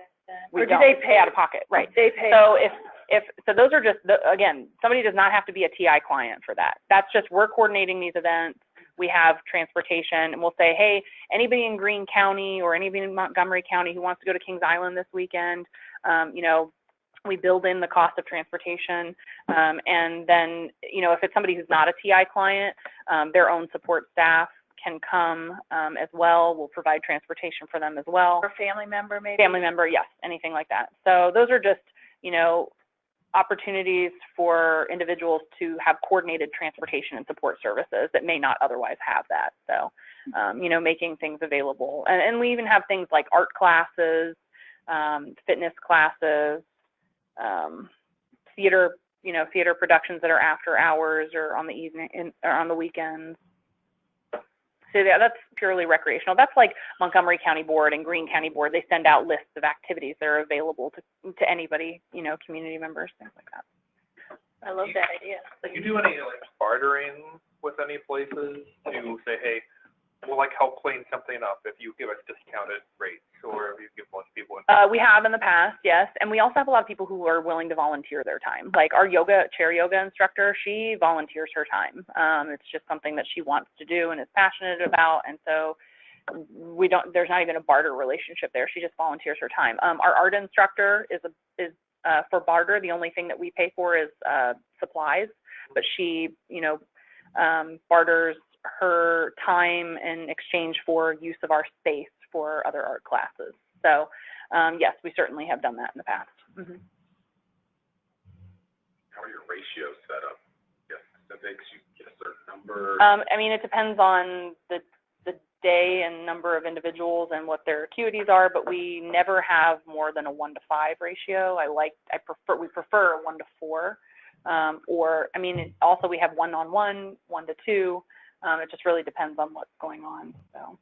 Or do they pay out of pocket? Right. They pay. So so those are just, again, somebody does not have to be a TI client for that. That's just, we're coordinating these events. We have transportation, and we'll say, hey, anybody in Greene County or anybody in Montgomery County who wants to go to Kings Island this weekend, we build in the cost of transportation. And then, if it's somebody who's not a TI client, their own support staff can come as well. We'll provide transportation for them as well. Or family member, maybe? Family member, yes, anything like that. So those are just, opportunities for individuals to have coordinated transportation and support services that may not otherwise have that. So, making things available. And we even have things like art classes, fitness classes, theater productions that are after hours or on the evening or on the weekends. So yeah, that's purely recreational. That's like Montgomery County Board and Greene County Board. They send out lists of activities that are available to anybody, community members, things like that. I love that idea. Do you do any bartering with any places to say, hey, we'll help clean something up if you give us discounted rates, or if you give most people? We have in the past, yes, and we also have a lot of people who are willing to volunteer their time. Like our chair yoga instructor, she volunteers her time. It's just something that she wants to do and is passionate about, and so there's not even a barter relationship there. She just volunteers her time. Our art instructor is for barter. The only thing that we pay for is supplies, but she, barters her time in exchange for use of our space for other art classes. So, yes, we certainly have done that in the past. Mm-hmm. How are your ratios set up? Yes, specifics, you get a certain number? I mean, it depends on the day and number of individuals and what their acuities are, but we never have more than a 1 to 5 ratio. We prefer a 1 to 4. Also we have 1-on-1, 1 to 2. It just really depends on what's going on. So,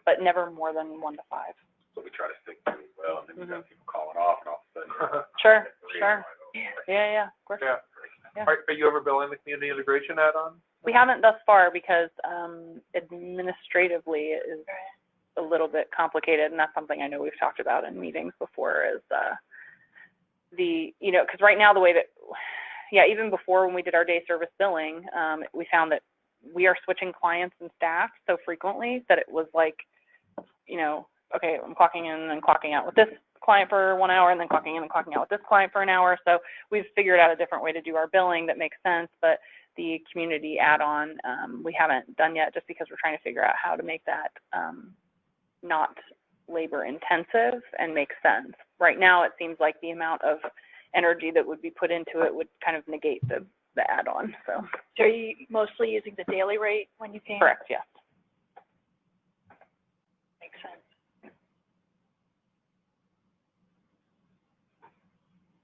but never more than 1 to 5. So we try to stick to it well, and then you got people calling off and all of a sudden. Sure. Yeah, of course. Yeah. Yeah. Are you ever billing the community integration add-on? We haven't thus far because administratively it is a little bit complicated, and that's something I know we've talked about in meetings before is because right now the way that, even before when we did our day service billing, we found that we are switching clients and staff so frequently that it was like, okay, I'm clocking in and then clocking out with this client for 1 hour and then clocking in and clocking out with this client for an hour. So we've figured out a different way to do our billing that makes sense, but the community add-on we haven't done yet just because we're trying to figure out how to make that not labor intensive and make sense. Right now it seems like the amount of energy that would be put into it would kind of negate the add-on. So are you mostly using the daily rate when you pay? Correct, yes. Makes sense.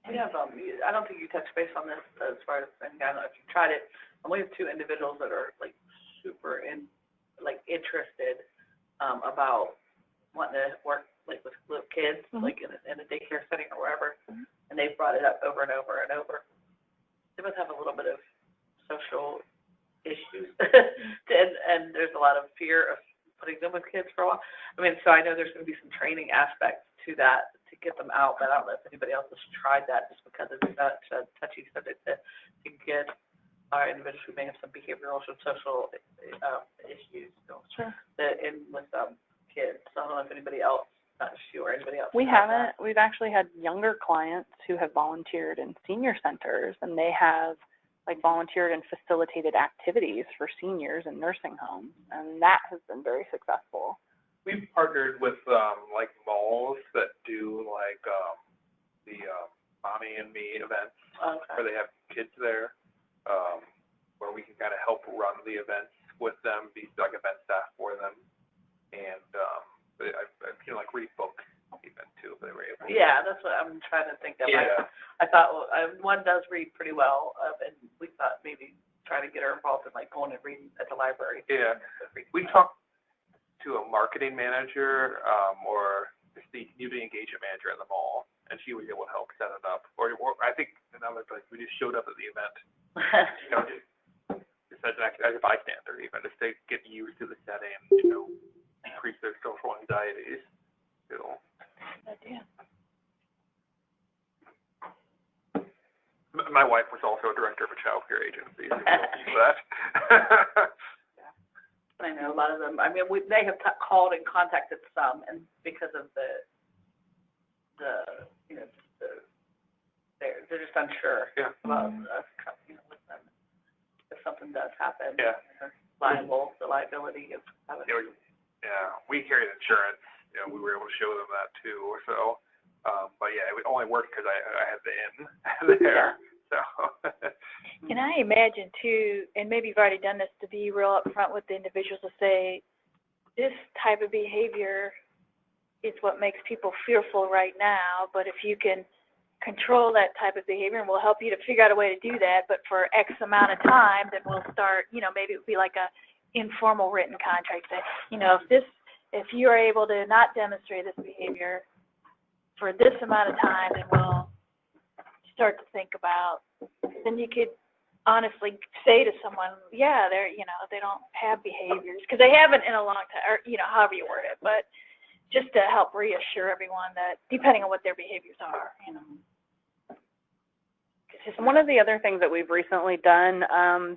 We have, I don't think you touched base on this as far as, I don't know if you've tried it, we have 2 individuals that are like super interested about wanting to work like with little kids, like in a daycare setting or wherever, and they've brought it up over and over and over. They both have a little bit of social issues, and there's a lot of fear of putting them with kids for a while. So I know there's going to be some training aspects to that to get them out, but I don't know if anybody else has tried that just because it's such a touchy subject to get our individuals who may have some behavioral or social issues with kids. So I don't know if anybody else, not sure, anybody else. We haven't. We've actually had younger clients who have volunteered in senior centers, and they have volunteered and facilitated activities for seniors in nursing homes, and that has been very successful. We've partnered with malls that do the Mommy and Me events, where they have kids there, where we can kind of help run the events with them, be like event staff for them, and I've seen read books even too if they were able to. Yeah, that's what I'm trying to think of. Yeah. I thought one does read pretty well, and we thought maybe trying to get her involved in going and reading at the library. Yeah, we talked to a marketing manager or just the community engagement manager at the mall, and she was able to help set it up. Or I think another place we just showed up at the event, just as a bystander, even just to get used to the setting, increase their social anxieties. Good idea. My wife was also a director of a child care agency, so that. I know a lot of them. They have called and contacted some, and because of they're just unsure about us, with them. If something does happen, they're liable. The liability of having. Yeah, we carried insurance. We were able to show them that too. So, but yeah, it only worked because I had the in there. So. Can I imagine too, and maybe you've already done this, to be real upfront with the individuals to say, this type of behavior is what makes people fearful right now, but if you can control that type of behavior, and we'll help you to figure out a way to do that, but for X amount of time, then we'll start, maybe it would be like a informal written contract that, if you are able to not demonstrate this behavior for this amount of time, then we'll start to think about, then you could honestly say to someone, they're, they don't have behaviors, because they haven't in a long time, or, however you word it, but just to help reassure everyone that, depending on what their behaviors are, because Just one of the other things that we've recently done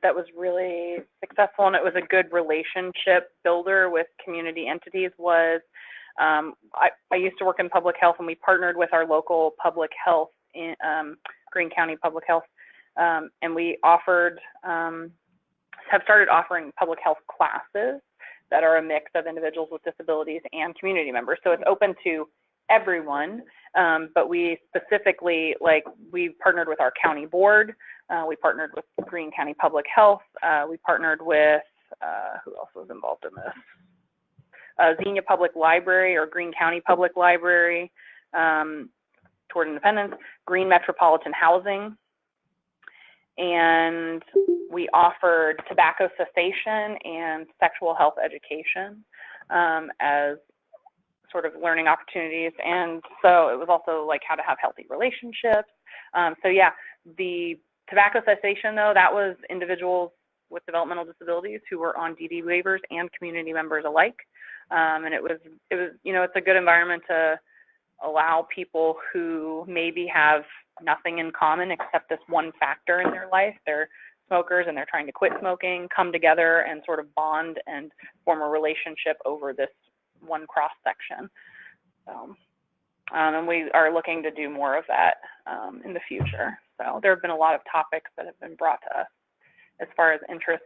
that was really successful, and it was a good relationship builder with community entities, was I used to work in public health, and we partnered with our local public health in Greene County Public Health, and we have started offering public health classes that are a mix of individuals with disabilities and community members. So it's open to everyone, but we specifically, like, we partnered with our county board, we partnered with Greene County Public Health, we partnered with, who else was involved in this? Xenia Public Library or Greene County Public Library, toward independence, Greene Metropolitan Housing, and we offered tobacco cessation and sexual health education as sort of learning opportunities. And so it was also like how to have healthy relationships. So yeah, the tobacco cessation, though, that was individuals with developmental disabilities who were on DD waivers and community members alike. And it was, you know, it's a good environment to allow people who maybe have nothing in common except this one factor in their life. They're smokers and they're trying to quit smoking, come together and sort of bond and form a relationship over this one cross section. So, and we are looking to do more of that in the future. So there have been a lot of topics that have been brought to us as far as interest,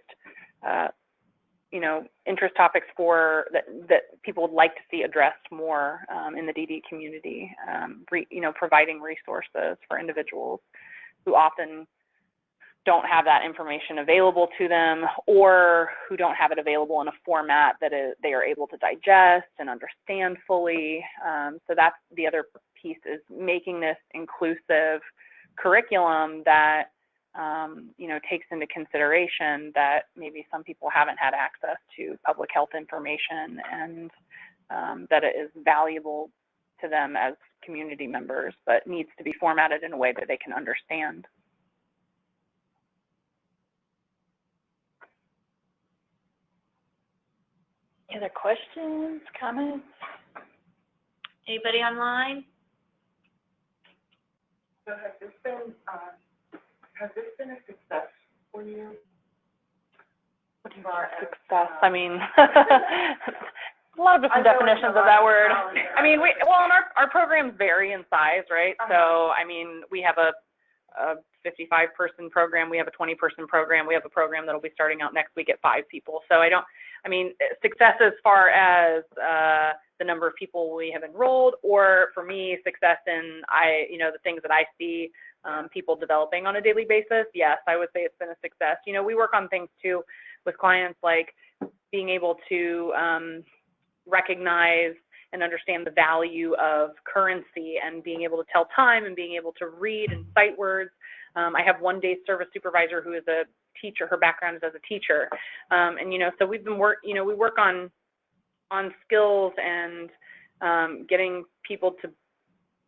you know, interest topics for that people would like to see addressed more in the DD community, you know, providing resources for individuals who often don't have that information available to them, or who don't have it available in a format that they are able to digest and understand fully. So that's the other piece, is making this inclusive curriculum that you know, takes into consideration that maybe some people haven't had access to public health information, and that it is valuable to them as community members, but needs to be formatted in a way that they can understand. Any other questions, comments? Anybody online? So has this been a success for you? Success, I mean, a lot of different definitions of that word. I mean, and our programs vary in size, right? So, I mean, we have a 55-person program, we have a 20-person program, we have a program that'll be starting out next week at 5 people. So I mean, success as far as the number of people we have enrolled, or for me, success in, you know, the things that I see people developing on a daily basis, yes, I would say it's been a success. You know, we work on things too with clients, like being able to recognize and understand the value of currency, and being able to tell time, and being able to read and cite words. I have one day service supervisor who is a teacher. Her background is as a teacher, and you know, so we've been we work on skills and getting people to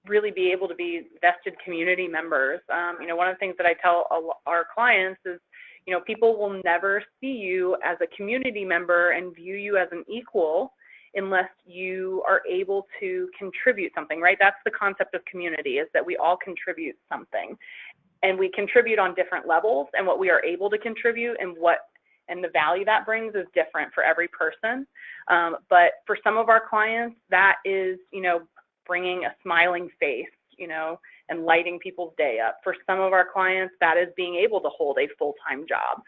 really be able to be vested community members. You know, one of the things that I tell our clients is, you know, people will never see you as a community member and view you as an equal unless you are able to contribute something, right? That's the concept of community, is that we all contribute something, and we contribute on different levels, and what we are able to contribute and the value that brings is different for every person. But for some of our clients, that is, you know, bringing a smiling face, you know, and lighting people's day up. For some of our clients, that is being able to hold a full-time job.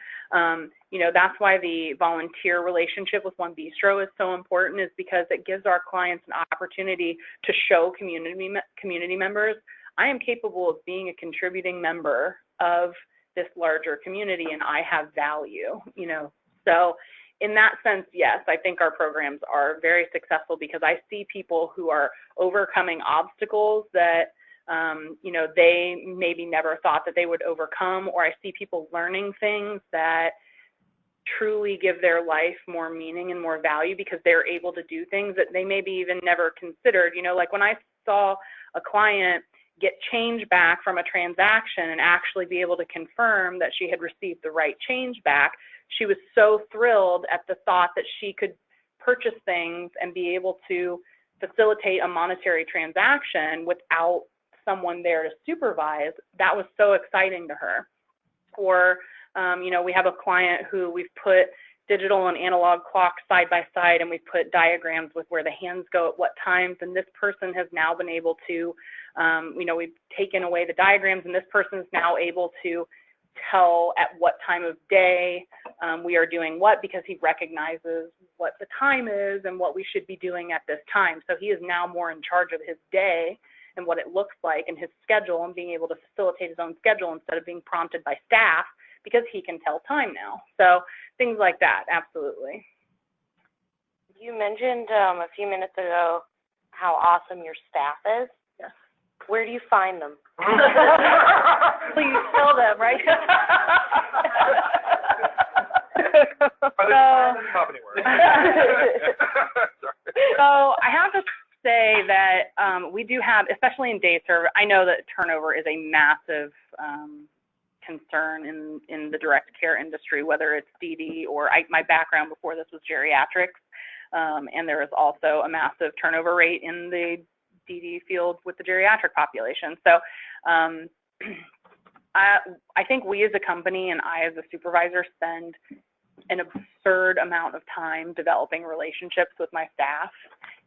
You know, that's why the volunteer relationship with One Bistro is so important, is because it gives our clients an opportunity to show community members, I am capable of being a contributing member of this larger community, and I have value, you know. So in that sense, yes, I think our programs are very successful, because I see people who are overcoming obstacles that, you know, they maybe never thought that they would overcome, or I see people learning things that truly give their life more meaning and more value, because they're able to do things that they maybe even never considered. You know, like when I saw a client get change back from a transaction and actually be able to confirm that she had received the right change back, she was so thrilled at the thought that she could purchase things and be able to facilitate a monetary transaction without someone there to supervise, that was so exciting to her. Or, you know, we have a client who we've put digital and analog clocks side by side, and we put diagrams with where the hands go at what times, and this person has now been able to, you know, we've taken away the diagrams, and this person is now able to tell at what time of day we are doing what, because he recognizes what the time is and what we should be doing at this time. So he is now more in charge of his day and what it looks like and his schedule, and being able to facilitate his own schedule instead of being prompted by staff, because he can tell time now. So things like that, absolutely. You mentioned a few minutes ago how awesome your staff is. Yes. Where do you find them? Please tell them, right? So I have to say that we do have, especially in day service, I know that turnover is a massive concern in the direct care industry, whether it's DD or my background before this was geriatrics, and there is also a massive turnover rate in the DD field with the geriatric population. So I think we as a company and I as a supervisor spend an absurd amount of time developing relationships with my staff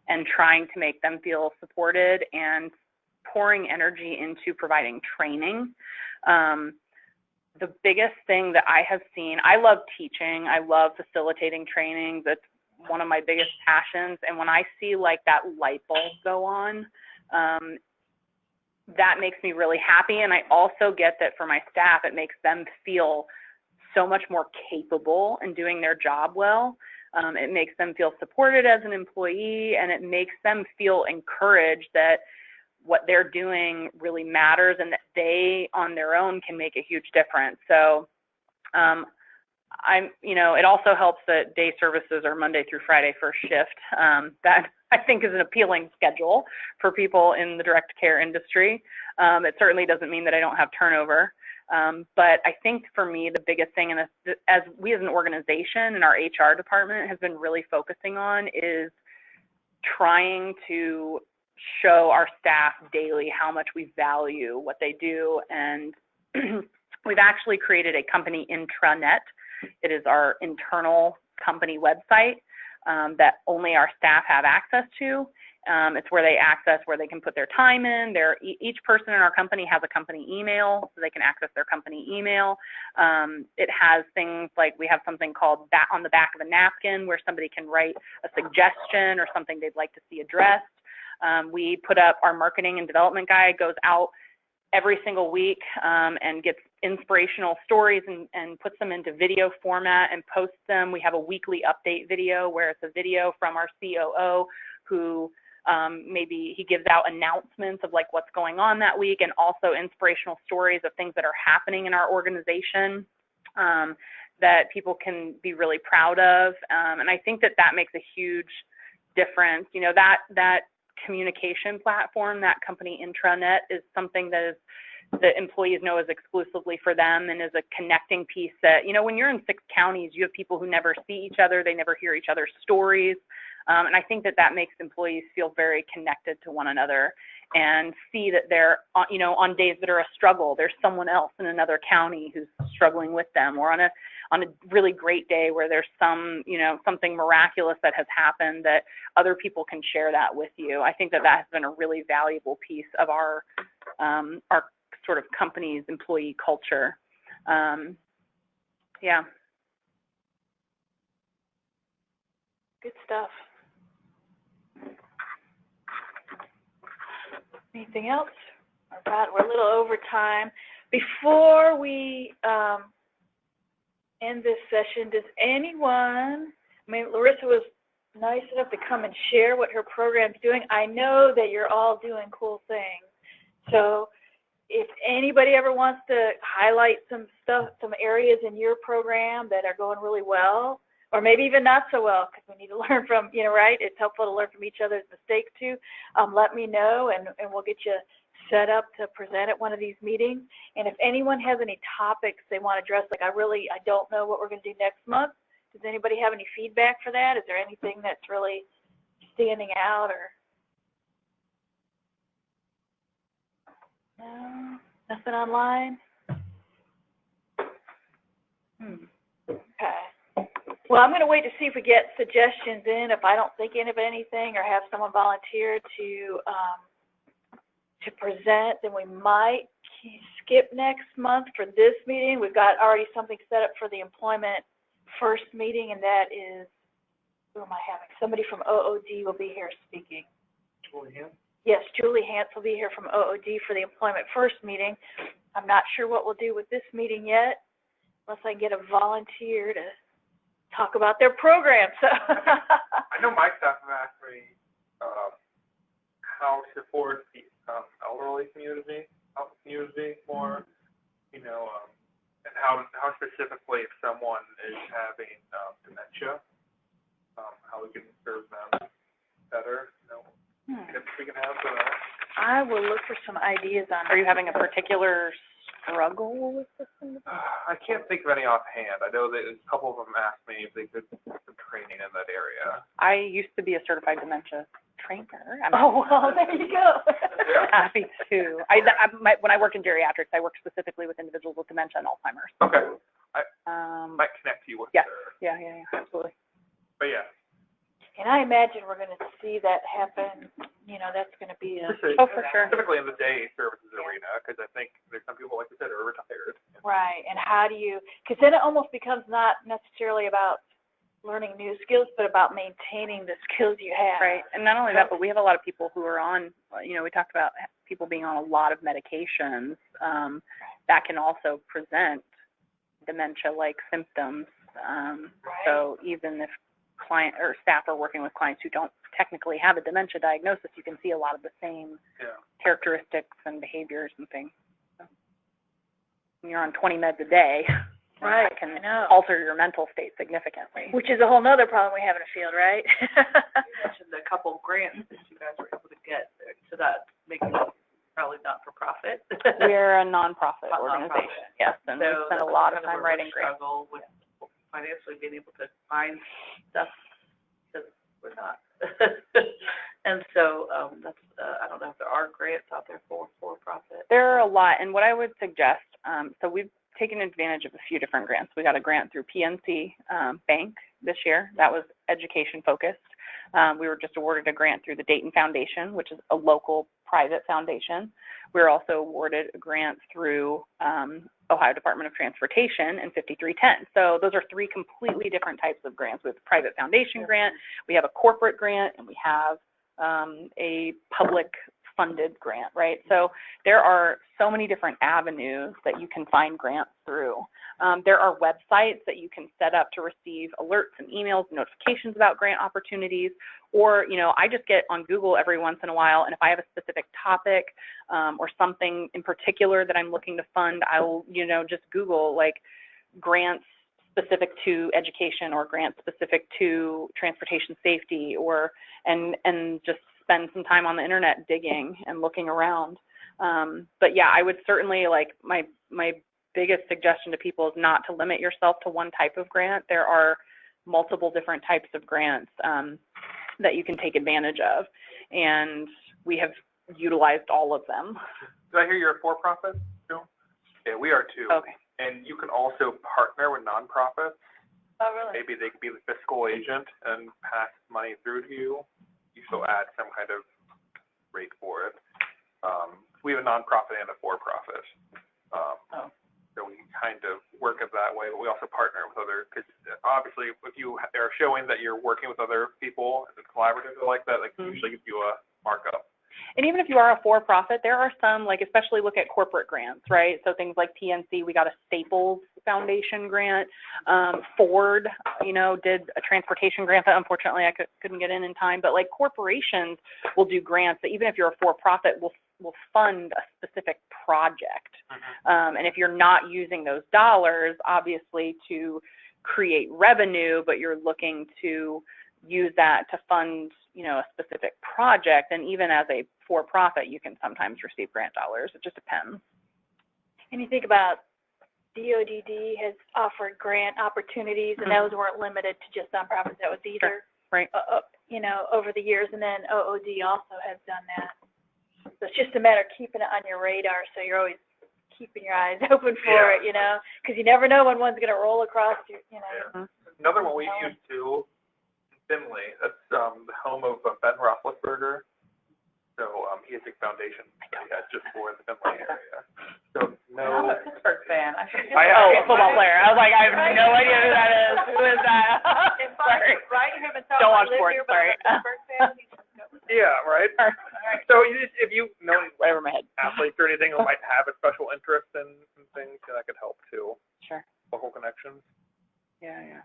and trying to make them feel supported and pouring energy into providing training. The biggest thing that I have seen, I love teaching, I love facilitating trainings, that's one of my biggest passions, and when I see like that light bulb go on, that makes me really happy. And I also get that for my staff, it makes them feel so much more capable in doing their job well. It makes them feel supported as an employee, and it makes them feel encouraged that what they're doing really matters and that they on their own can make a huge difference. So you know, it also helps that day services are Monday through Friday first shift. That I think is an appealing schedule for people in the direct care industry. It certainly doesn't mean that I don't have turnover. But I think for me, the biggest thing, and as we as an organization and our HR department has been really focusing on, is trying to show our staff daily how much we value what they do. And we've actually created a company intranet. It is our internal company website that only our staff have access to. It's where they access, where they can put their time in. Each person in our company has a company email, so they can access their company email. It has things like, we have something called on the back of a napkin where somebody can write a suggestion or something they'd like to see addressed. We put up our marketing and development guide, goes out every single week and gets inspirational stories and puts them into video format and posts them. We have a weekly update video where it's a video from our COO who maybe he gives out announcements of like what's going on that week, and also inspirational stories of things that are happening in our organization that people can be really proud of. And I think that that makes a huge difference. You know, that communication platform, that company intranet, is something that the employees know is exclusively for them and is a connecting piece that, you know, when you're in 6 counties, you have people who never see each other, they never hear each other's stories. And I think that that makes employees feel very connected to one another and see that they're, you know, on days that are a struggle, there's someone else in another county who's struggling with them, or on a really great day where there's something miraculous that has happened, that other people can share that with you. I think that that has been a really valuable piece of our sort of company's employee culture. Yeah. Good stuff. Anything else? All right, we're a little over time. Before we end this session, does anyone, I mean, Larissa was nice enough to come and share what her program's doing. I know that you're all doing cool things. So if anybody ever wants to highlight some stuff, some areas in your program that are going really well, or maybe even not so well, because we need to learn from, you know, right? It's helpful to learn from each other's mistakes too. Let me know, and we'll get you set up to present at one of these meetings. And if anyone has any topics they want to address, like I don't know what we're going to do next month. Does anybody have any feedback for that? Is there anything that's really standing out, or? No, nothing online? Okay. Well, I'm going to wait to see if we get suggestions in. If I don't think of anything or have someone volunteer to present, then we might skip next month for this meeting. We've got already something set up for the employment first meeting, and that is, who am I having? Somebody from OOD will be here speaking. Julie Hand? Yes, Julie Hantz will be here from OOD for the employment first meeting. I'm not sure what we'll do with this meeting yet, unless I get a volunteer to talk about their program. So I know my staff have asked me how to support the elderly community more, and how specifically if someone is having dementia, how we can serve them better, if we can have I will look for some ideas on. Are you having a particular struggle with this? I can't think of any offhand. I know that a couple of them asked me if they could get some training in that area. I used to be a certified dementia trainer. Oh, well, there you go. Happy to. When I worked in geriatrics, I worked specifically with individuals with dementia and Alzheimer's. Okay. I might connect you with yes. her. Yeah, absolutely. But yeah. And I imagine we're going to see that happen. That's going to be a... Oh, for sure. Specifically in the day services arena, because I think there's some people, like you said, who are retired. Right. And how do you... Because then it almost becomes not necessarily about learning new skills, but about maintaining the skills you have. Right. And not only that, but we have a lot of people who are on, we talked about people being on a lot of medications that can also present dementia-like symptoms. So even if client or staff are working with clients who don't technically have a dementia diagnosis, you can see a lot of the same characteristics and behaviors and things. So when you're on 20 meds a day, right, that can alter your mental state significantly. Which is a whole nother problem we have in the field, right? You mentioned a couple grants that you guys were able to get to that, making it probably not for profit. We're a nonprofit organization, yes, and we spend a lot of time writing grants. Struggle with financially being able to find stuff because we're not. And so that's I don't know if there are grants out there for profit. There are a lot, and what I would suggest, so we've taken advantage of a few different grants. We got a grant through PNC Bank this year. That was education focused. We were just awarded a grant through the Dayton Foundation, which is a local private foundation. We were also awarded a grant through Ohio Department of Transportation and 5310. So those are three completely different types of grants. We have a private foundation grant, we have a corporate grant, and we have a public funded grant, right? So there are so many different avenues that you can find grants through. There are websites that you can set up to receive alerts and emails and notifications about grant opportunities, or, I just get on Google every once in a while, and if I have a specific topic or something in particular that I'm looking to fund, I'll, just Google like grants specific to education or grants specific to transportation safety, or and just spend some time on the internet digging and looking around. But yeah, I would certainly, like, my biggest suggestion to people is not to limit yourself to one type of grant. There are multiple different types of grants that you can take advantage of, and we have utilized all of them. Did I hear you're a for-profit too? Yeah, we are too. Okay. And you can also partner with nonprofits. Oh, really? Maybe they could be the fiscal agent and pass money through to you. You still add some kind of rate for it. We have a nonprofit and a for-profit. So we kind of work it that way, but we also partner with other, because obviously if you are showing that you're working with other people and collaborative like that, like usually give you a markup. And even if you are a for-profit, there are some, like, especially look at corporate grants, right? So things like PNC, we got a Staples Foundation grant. Ford, did a transportation grant that unfortunately I couldn't get in time. But like corporations will do grants that even if you're a for-profit will fund a specific project. And if you're not using those dollars, obviously, to create revenue, but you're looking to use that to fund, a specific project, and even as a for-profit, you can sometimes receive grant dollars. It just depends. And you think about DODD has offered grant opportunities, and those weren't limited to just nonprofits. That was either, right. Over the years, and then OOD also has done that. So it's just a matter of keeping it on your radar, so you're always keeping your eyes open for it, you know, because you never know when one's going to roll across your, you know. Another one we use too, Finley, that's the home of Ben Roethlisberger. So he has a foundation that he has just for the Finley area. So I'm a Pittsburgh fan. A football player. I was like, I have no idea who that is. Who is that? Sorry. Right? You haven't thought Don't I watch live sports, here, but sorry. I'm a Pittsburgh fan. yeah, right. So if you know any Whatever in my head. athletes or anything who might have a special interest in things, that could help too. Sure. Local connections. Yeah.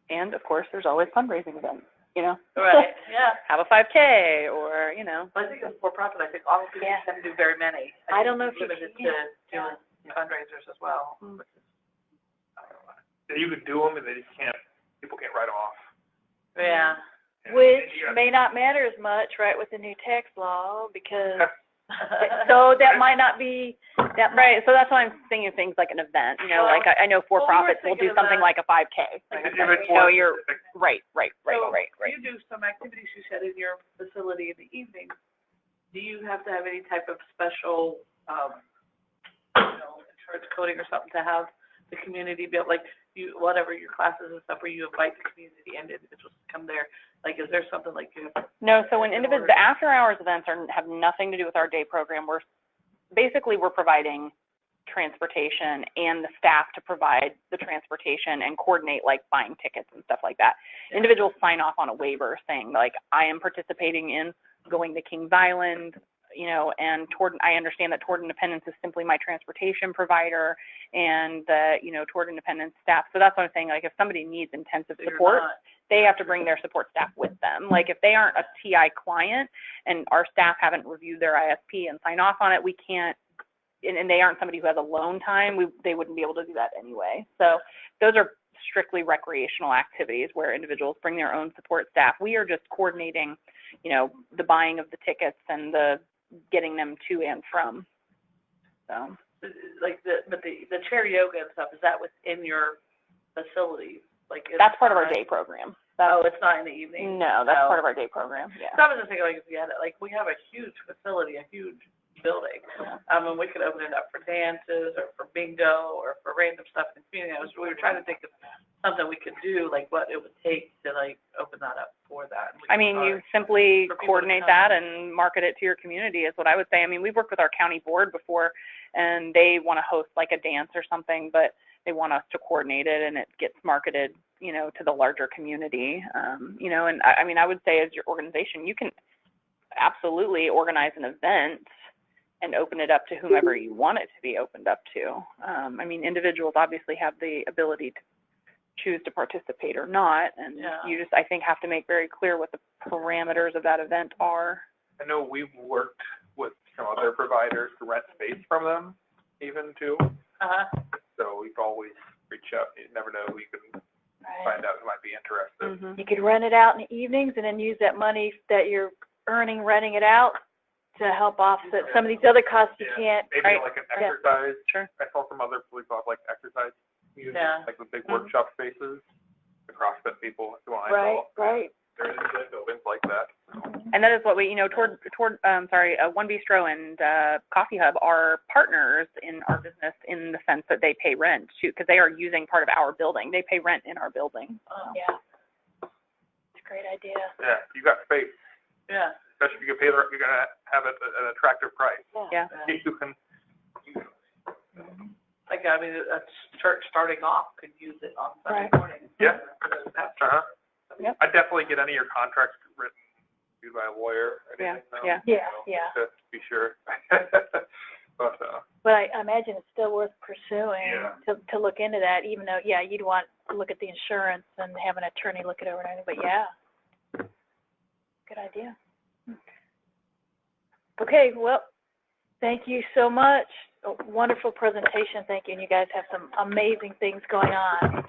And of course, there's always fundraising events, you know. Right, yeah. Have a 5K or, you know. I think it's for-profit. I think all of these can do very many. I don't know if you limited can. to doing fundraisers as well. Yeah, you could do them, and they just can't. People can't write them off. Yeah. And Which you got- may not matter as much, right, with the new tax law, because, so that might not be, that might, Right, so that's why I'm thinking of things like an event, you know, like I know for-profits will do something like a 5K. You know, you're, right. You do some activities, you said, in your facility in the evening. Do you have to have any type of special, insurance coding or something to have the community be able, like, whatever your classes and stuff, where you invite the community and individuals to come there? Like, is there something like you have? No, so when the after-hours events have nothing to do with our day program. We're providing transportation and the staff to provide the transportation and coordinate like buying tickets and stuff like that. Yeah. Individuals sign off on a waiver saying like, I am participating in going to Kings Island, you know, and I understand that Toward Independence is simply my transportation provider and the, you know, Toward Independence staff. So that's what I'm saying. Like if somebody needs intensive support, they have to bring their support staff with them. Like if they aren't a TI client and our staff haven't reviewed their ISP and sign off on it, we can't, and they aren't somebody who has alone time, they wouldn't be able to do that anyway. So those are strictly recreational activities where individuals bring their own support staff. We are just coordinating, you know, the buying of the tickets and the getting them to and from. So like the chair yoga and stuff, is that within your facility? Like that's part of our day program. It's not in the evening? No, that's part of our day program. Yeah. So I was just thinking, like, if you had it, like, we have a huge facility, a huge building. And we could open it up for dances or for bingo or for random stuff in the community. We were trying to think of something we could do, like what it would take to like open that up for that. I mean, you simply coordinate that and market it to your community is what I would say. I mean, we've worked with our county board before and they want to host like a dance or something, but they want us to coordinate it and it gets marketed, you know, to the larger community. You know, and I mean, I would say as your organization, you can absolutely organize an event and open it up to whomever you want it to be opened up to. I mean, individuals obviously have the ability to choose to participate or not, and you just, I think, have to make very clear what the parameters of that event are. I know we've worked with some other providers to rent space from them, even too. So we can always reach out. You never know who you can find out who might be interested. You could rent it out in the evenings and then use that money that you're earning renting it out to help offset some of these other costs you can't. Maybe like an exercise. Sure. I saw some other police have like exercise music, like the big workshop spaces, the CrossFit people. That's the one I saw. Right. There's buildings like that. And that is what we, you know, One Bistro and Coffee Hub are partners in our business in the sense that they pay rent too, because they are using part of our building. They pay rent in our building. Yeah. It's a great idea. Yeah, you got space. Yeah. Especially if you can pay you're gonna have it at an attractive price. Yeah. You can. Like, I mean, a church starting off could use it on Sunday morning. Yeah. Yep. I'd definitely get any of your contracts written by a lawyer. Yeah. To be sure. But I imagine it's still worth pursuing to look into that, even though, you'd want to look at the insurance and have an attorney look it over and everything, but good idea. Okay, well, thank you so much. A wonderful presentation, thank you, and you guys have some amazing things going on.